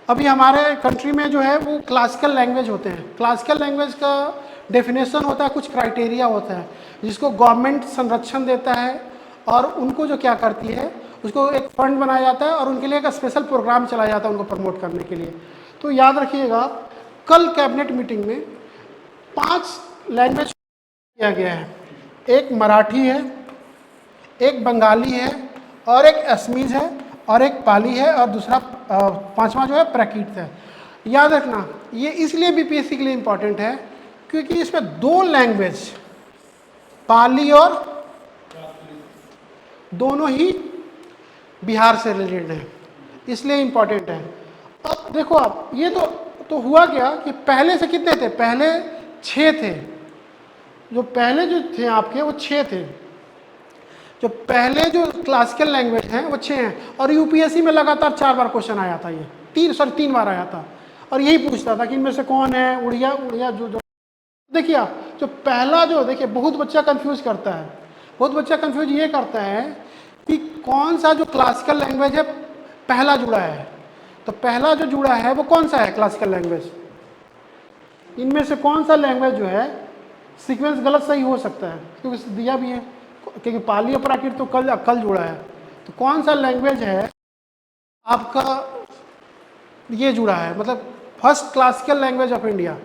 अभी हमारे कंट्री में जो है वो क्लासिकल लैंग्वेज होते हैं, क्लासिकल लैंग्वेज का डेफिनेशन होता है, कुछ क्राइटेरिया होता है जिसको गवर्नमेंट संरक्षण देता है, और उनको जो क्या करती है उसको एक फंड बनाया जाता है और उनके लिए एक स्पेशल प्रोग्राम चलाया जाता है उनको प्रमोट करने के लिए। तो याद रखिएगा, कल कैबिनेट मीटिंग में 5 लैंग्वेज किया गया है, एक मराठी है, एक बंगाली है, और एक असमीज है, और एक पाली है, और दूसरा 5वां जो है प्राकृत है। याद रखना, ये इसलिए बीपीएससी के लिए इंपॉर्टेंट है क्योंकि इसमें 2 लैंग्वेज, पाली और दोनों ही बिहार से रिलेटेड है, इसलिए इम्पॉर्टेंट है। अब देखो आप, ये तो हुआ क्या कि पहले से कितने थे, पहले 6 थे, जो पहले जो थे आपके वो 6 थे, जो पहले जो क्लासिकल लैंग्वेज हैं वो 6 हैं, और यूपीएससी में लगातार 4 बार क्वेश्चन आया था, ये 3 बार आया था, और यही पूछता था कि इनमें से कौन है उड़िया, उड़िया जो देखिए आप, जो पहला जो देखिए बहुत बच्चा कंफ्यूज करता है, बहुत बच्चा कंफ्यूज ये करता है कि कौन सा जो क्लासिकल लैंग्वेज है पहला जुड़ा है, तो पहला जो जुड़ा है वो कौन सा है क्लासिकल लैंग्वेज, इनमें से कौन सा लैंग्वेज जो है, सीक्वेंस गलत सही हो सकता है क्योंकि दिया भी है, क्योंकि पाली और प्राकृत तो कल जुड़ा है, तो कौन सा लैंग्वेज है आपका ये जुड़ा है, मतलब first classical language of India.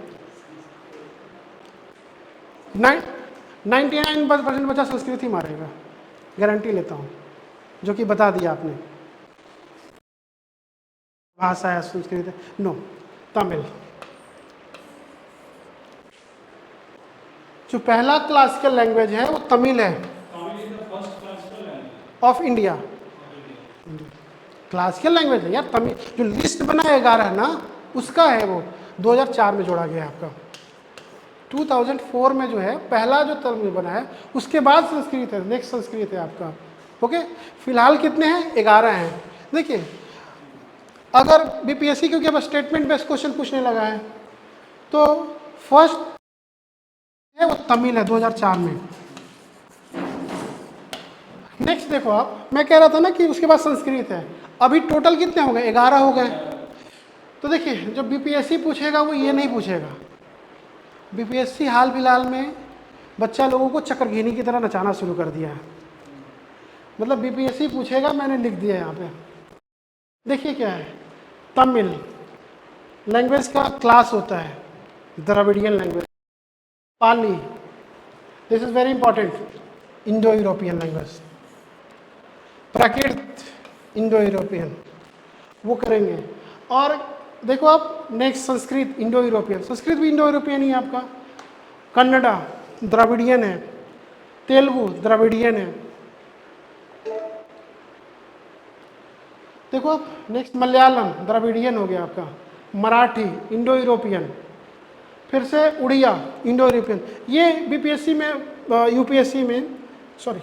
99% बच्चा संस्कृत ही मारेगा, गारंटी लेता हूँ, जो कि बता दिया आपने, भाषा है संस्कृत है, नो, तमिल। जो पहला क्लासिकल लैंग्वेज है वो तमिल है, ऑफ इंडिया, क्लासिकल लैंग्वेज है यार तमिल, जो लिस्ट बना है 11 ना, उसका है वो, 2004 में जोड़ा गया है आपका, 2004 में जो है पहला जो तमिल बना है, उसके बाद संस्कृत है, नेक्स्ट संस्कृत है आपका, ओके। फिलहाल कितने हैं, 11 हैं। देखिए अगर बीपीएससी क्योंकि अब स्टेटमेंट बेस्ड क्वेश्चन पूछने लगा है, तो फर्स्ट है वो तमिल है 2004 में। नेक्स्ट देखो आप, मैं कह रहा था ना कि उसके बाद संस्कृत है, अभी टोटल कितने हो गए, 11 हो गए। तो देखिए जो बीपीएससी पूछेगा वो ये नहीं पूछेगा, बीपीएससी हाल फिलहाल में बच्चा लोगों को चक्रघीनी की तरह नचाना शुरू कर दिया है, मतलब बीपीएससी पूछेगा, मैंने लिख दिया यहाँ पे, देखिए क्या है, तमिल लैंग्वेज का क्लास होता है Dravidian language, Pali this is very important, Indo European language, Prakrit Indo European, वो करेंगे। और देखो आप next Sanskrit Indo European, Sanskrit भी इंडो यूरोपियन ही है आपका, कन्नडा द्रविडियन है, तेलुगु द्रविडियन है, देखो आप नेक्स्ट मलयालम द्रविडियन हो गया आपका, मराठी इंडो यूरोपियन, फिर से उड़िया इंडो यूरोपियन। ये बीपीएससी में यूपीएससी में सॉरी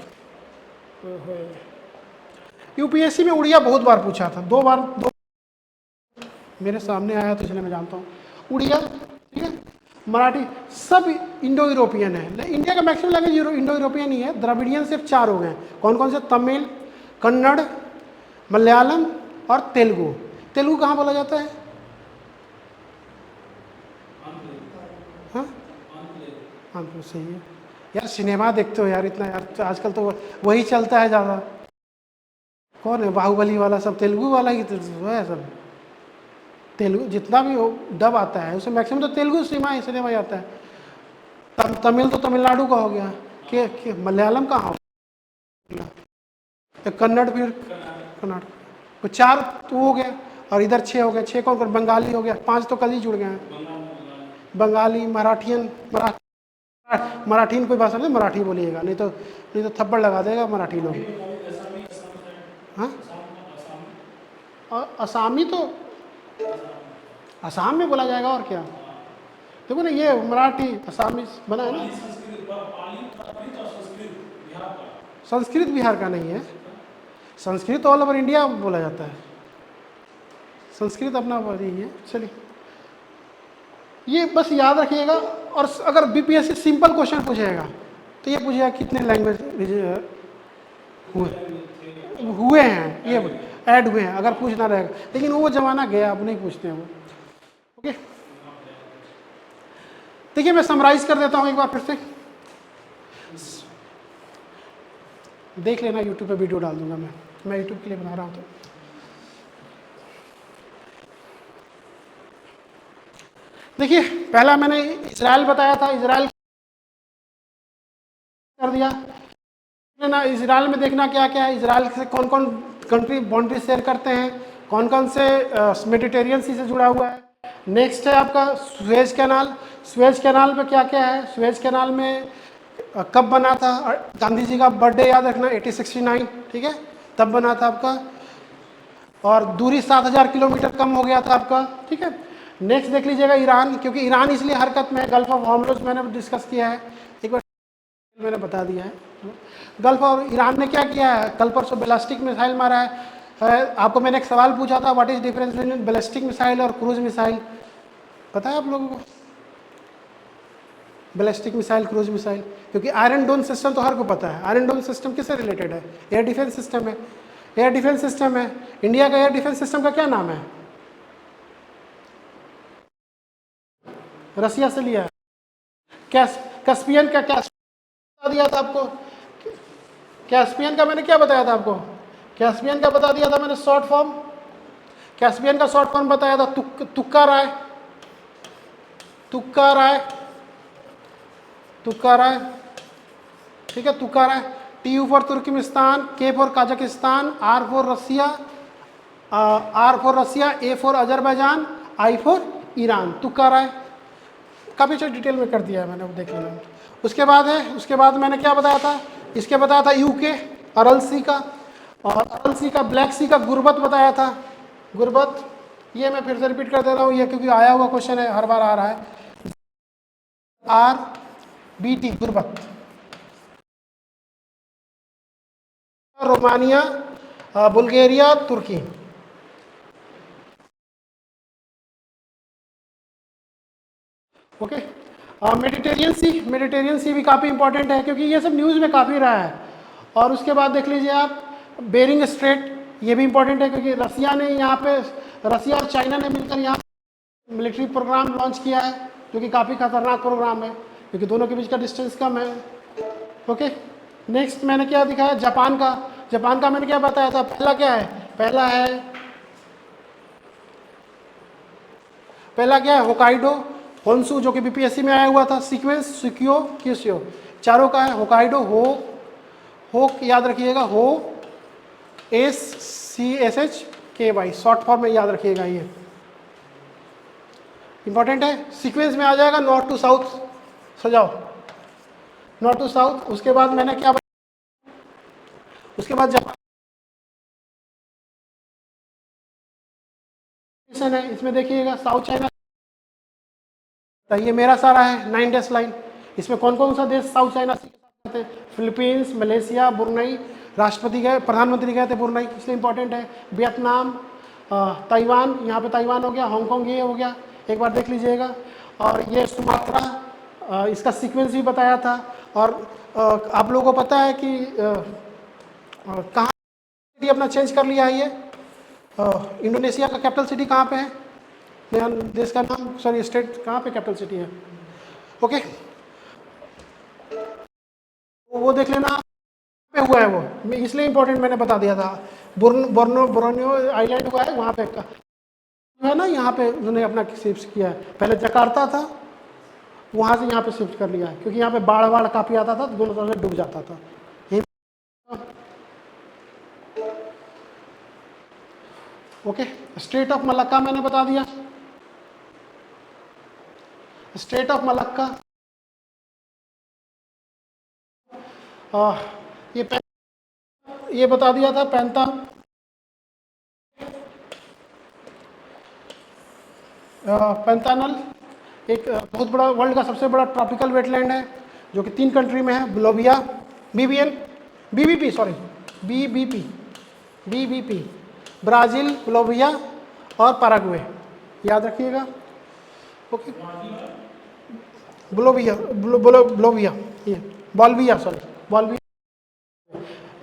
यूपीएससी में उड़िया बहुत बार पूछा था, 2 बार, 2 मेरे सामने आया तो इसलिए मैं जानता हूँ, उड़िया, ठीक है, मराठी सब इंडो यूरोपियन है, इंडिया का मैक्सिमम लैंग्वेज इंडो यूरोपियन ही है, द्रविडियन सिर्फ 4 हो गए, कौन कौन से, तमिल, कन्नड़, मलयालम और तेलुगु। तेलुगु कहाँ बोला जाता है, हाँ आंध्र, सही है यार, सिनेमा देखते हो यार इतना यार, तो आजकल तो वही चलता है ज़्यादा, कौन है बाहुबली वाला, सब तेलुगु वाला ही तो है सब, तेलुगु जितना भी हो डब आता है उसमें मैक्सिमम तो तेलुगु सिनेमा ही आता है। तमिल तो तमिलनाडु का हो गया, के मलयालम कहाँ हो गया, कन्नड़ फिर कर्नाटक, तो 4 तो हो गए, और इधर 6 हो गए, 6 कौन, बंगाली हो गया, 5 तो कल ही जुड़ गए हैं, बंगाली, मराठियन, मराठीन कोई भाषा नहीं, मराठी बोलिएगा, नहीं तो थप्पड़ लगा देगा मराठी लोग, हाँ असामी तो असम में बोला जाएगा, और क्या, देखो ना ये मराठी असामी बना है ना, संस्कृत बिहार का नहीं है, संस्कृत ऑल ओवर इंडिया बोला जाता है, संस्कृत अपना नहीं है। चलिए ये बस याद रखिएगा, और अगर बीपीएससी सिंपल क्वेश्चन पूछेगा तो ये पूछेगा कितने लैंग्वेज हुए हैं, ये ऐड हुए हैं, अगर पूछना रहेगा, लेकिन वो जमाना गया, अब नहीं पूछते हैं वो, ओके। देखिए मैं समराइज कर देता हूँ एक बार फिर से, देख लेना, यूट्यूब पे वीडियो डाल दूंगा, मैं यूट्यूब के लिए बना रहा हूँ। तो देखिए पहला मैंने इजराइल बताया था, इजराइल कर दिया ना, इजराइल में देखना क्या क्या है, इजराइल से कौन कौन कंट्री बाउंड्री शेयर करते हैं, कौन कौन से मेडिटेरियन सी से जुड़ा हुआ है। नेक्स्ट है आपका सुएज कैनाल, सुएज कैनाल में क्या क्या है, सुएज कैनाल में कब बना था, गांधी जी का बर्थडे याद रखना 1869, ठीक है, तब बना था आपका। और दूरी 7000 किलोमीटर कम हो गया था आपका, ठीक है। नेक्स्ट देख लीजिएगा ईरान, क्योंकि ईरान इसलिए हरकत में, गल्फ ऑफ हॉर्मुज़ मैंने डिस्कस किया है, एक बार मैंने बता दिया है। गल्फ और ईरान ने क्या किया है, कल परसों बैलिस्टिक मिसाइल मारा है। आपको मैंने एक सवाल पूछा था, what is difference between ballistic missile और क्रूज मिसाइल, पता है आप लोगों को? बैलिस्टिक मिसाइल, क्रूज मिसाइल, क्योंकि आयरन डोम सिस्टम तो हर को पता है। आयरन डोम सिस्टम किससे रिलेटेड है? एयर डिफेंस सिस्टम है। एयर डिफेंस सिस्टम है। इंडिया का एयर डिफेंस सिस्टम का क्या नाम है? रसिया से लिया है। कैस्पियन का, बता दिया था आपको। कैस्पियन का मैंने क्या बताया था आपको? कैस्पियन का बता दिया था मैंने शॉर्ट फॉर्म। कैस्पियन का शॉर्ट फॉर्म बताया था तुक्का राय, तुक्का राय, तुक्का राय, ठीक है, तुक्का राय। TU for Turkmenistan, K for Kazakhstan, R for Russia, A for Azerbaijan, I for Iran, तुक्का राय। काफ़ी अच्छा डिटेल में कर दिया है मैंने, देख लेना। उसके बाद है, उसके बाद मैंने क्या बताया था, इसके बताया था UK अरल सी का, और अरल सी का ब्लैक सी का गुरबत बताया था, गुरबत। ये मैं फिर से रिपीट कर दे रहा हूँ, ये क्योंकि आया हुआ क्वेश्चन है, हर बार आ रहा है। RBT गुरबत। रोमानिया, बुल्गारिया, तुर्की। ओके। मेडिटेरियन सी भी काफ़ी इंपॉर्टेंट है, क्योंकि ये सब न्यूज़ में काफ़ी रहा है। और उसके बाद देख लीजिए आप बेरिंग स्ट्रेट, ये भी इंपॉर्टेंट है, क्योंकि रसिया ने यहाँ पे, रसिया और चाइना ने मिलकर यहाँ मिलिट्री प्रोग्राम लॉन्च किया है, जो कि काफ़ी खतरनाक प्रोग्राम है, क्योंकि दोनों के बीच का डिस्टेंस कम है। ओके। नेक्स्ट मैंने क्या दिखाया, जापान का। जापान का मैंने क्या बताया था, पहला क्या है, पहला क्या है होकाइडो, होन्सू, जो कि BPSC में आया हुआ था। सीक्वेंस सुकियो, क्यूसियो, चारों का है। होकाइडो, हो याद रखिएगा, हो SCSHKY, शॉर्ट फॉर्म में याद रखिएगा, ये इंपॉर्टेंट है। सीक्वेंस में आ जाएगा नॉर्थ टू साउथ, सजाओ, नॉर्थ टू साउथ। उसके बाद मैंने क्या बताया, उसके बाद जापान है, इसमें देखिएगा साउथ चाइना, ये मेरा सारा है 9 डेज लाइन। इसमें कौन कौन सा देश साउथ चाइना सी के साथ थे? फिलीपींस, मलेशिया, बुरनई, राष्ट्रपति गए, प्रधानमंत्री गए थे बुरनई, इसलिए इंपॉर्टेंट है। वियतनाम, ताइवान, यहाँ पे ताइवान हो गया, हांगकांग ये हो गया, एक बार देख लीजिएगा। और ये सुमात्रा, इसका सीक्वेंस भी बताया था। और आप लोगों को पता है कि कहाँ अपना चेंज कर लिया है ये, इंडोनेशिया का कैपिटल सिटी कहाँ पे है, मेरा देश का नाम, सॉरी स्टेट कहाँ पे कैपिटल सिटी है? ओके, वो देख लेना पे हुआ है वो, इसलिए इंपॉर्टेंट मैंने बता दिया था। बोर्नियो आइलैंड हुआ है वहाँ पे है ना, यहाँ पे उन्होंने अपना शिफ्ट किया है। पहले जकार्ता था, वहाँ से यहाँ पे शिफ्ट कर लिया है, क्योंकि यहाँ पे बाढ़ काफ़ी आता था, तो दोनों तरफ से डूब जाता था। ओके। स्ट्रेट ऑफ मलक्का मैंने बता दिया, स्ट्रेट ऑफ मलक्का, ये बता दिया था। पैंतानल एक बहुत बड़ा, वर्ल्ड का सबसे बड़ा ट्रॉपिकल वेटलैंड है, जो कि 3 कंट्री में है, बोलिविया, बीबीपी, ब्राज़ील, बोलिविया और पैराग्वे, याद रखिएगा। ओके, बोलिविया, ये बॉल्विया,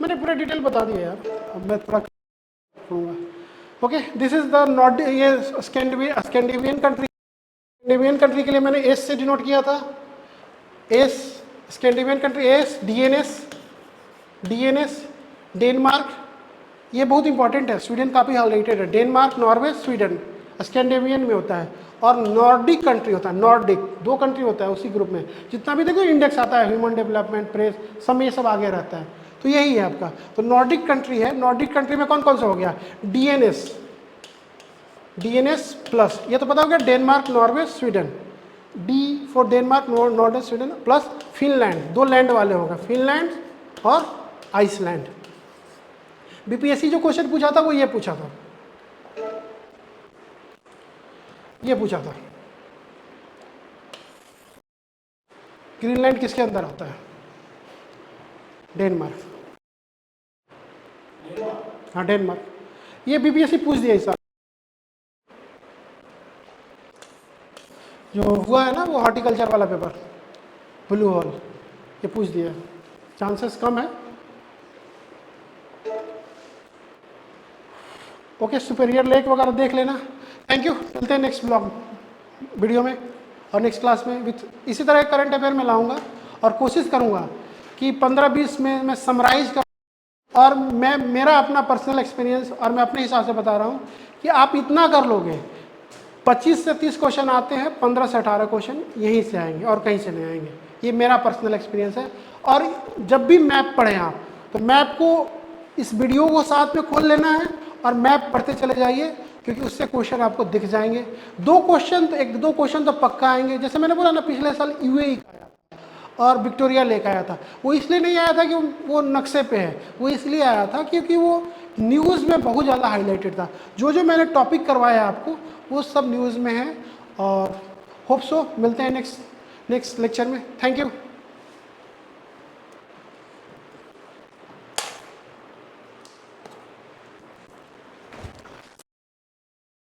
मैंने पूरा डिटेल बता दिया यार, अब मैं थोड़ा कहूँगा। Okay, this is the not, ये स्कैंडिनेवियन कंट्री के लिए मैंने एस से डिनोट किया था, S, Scandinavian country S, DNS, Denmark, ये बहुत इंपॉर्टेंट है, स्वीडन काफ़ी हाईलाइटेड है, डेनमार्क, नॉर्वे, स्वीडन स्कैंडिनेवियन में होता है। और नॉर्डिक कंट्री होता है, नॉर्डिक 2 कंट्री होता है उसी ग्रुप में, जितना भी देखो इंडेक्स आता है, ह्यूमन डेवलपमेंट, प्रेस, सब में ये सब आगे रहता है, तो यही है आपका। तो नॉर्डिक कंट्री है, नॉर्डिक कंट्री में कौन कौन सा हो गया, डीएनएस प्लस, ये तो पता हो गया, Denmark, Norway, Sweden, D for Denmark, Norway, Sweden, plus Finland, 2 land वाले होगा, फिनलैंड और आइसलैंड। बीपीएससी जो क्वेश्चन पूछा था वो ये पूछा था, ये पूछा था। ग्रीनलैंड किसके अंदर आता है? डेनमार्क। हाँ डेनमार्क। ये बीपीएससी पूछ दिया इस साल, जो हुआ है ना वो हॉर्टिकल्चर वाला पेपर, ब्लू हॉल, ये पूछ दिया। चांसेस कम है। ओके, सुपेरियर लेक वगैरह देख लेना। थैंक यू, मिलते हैं नेक्स्ट ब्लॉग वीडियो में और नेक्स्ट क्लास में विथ इसी तरह करंट अफेयर में लाऊंगा और कोशिश करूंगा कि 15-20 में मैं समराइज कर, और मैं मेरा अपना पर्सनल एक्सपीरियंस और मैं अपने हिसाब से बता रहा हूँ कि आप इतना कर लोगे, 25 से 30 क्वेश्चन आते हैं, 15 से 18 क्वेश्चन यहीं से आएंगे और कहीं से नहीं आएंगे। ये मेरा पर्सनल एक्सपीरियंस है। और जब भी मैप पढ़ें आप, तो मैप को इस वीडियो को साथ में खोल लेना है और मैप पढ़ते चले जाइए, क्योंकि उससे क्वेश्चन आपको दिख जाएंगे। 2 क्वेश्चन तो पक्का आएंगे। जैसे मैंने बोला ना, पिछले साल यूएई का आया और विक्टोरिया लेक आया था। वो इसलिए नहीं आया था कि वो नक्शे पे है, वो इसलिए आया था क्योंकि वो न्यूज़ में बहुत ज़्यादा हाईलाइटेड था। जो मैंने टॉपिक करवाया आपको वो सब न्यूज़ में है। और होप सो मिलते हैं नेक्स्ट लेक्चर में। Thank you.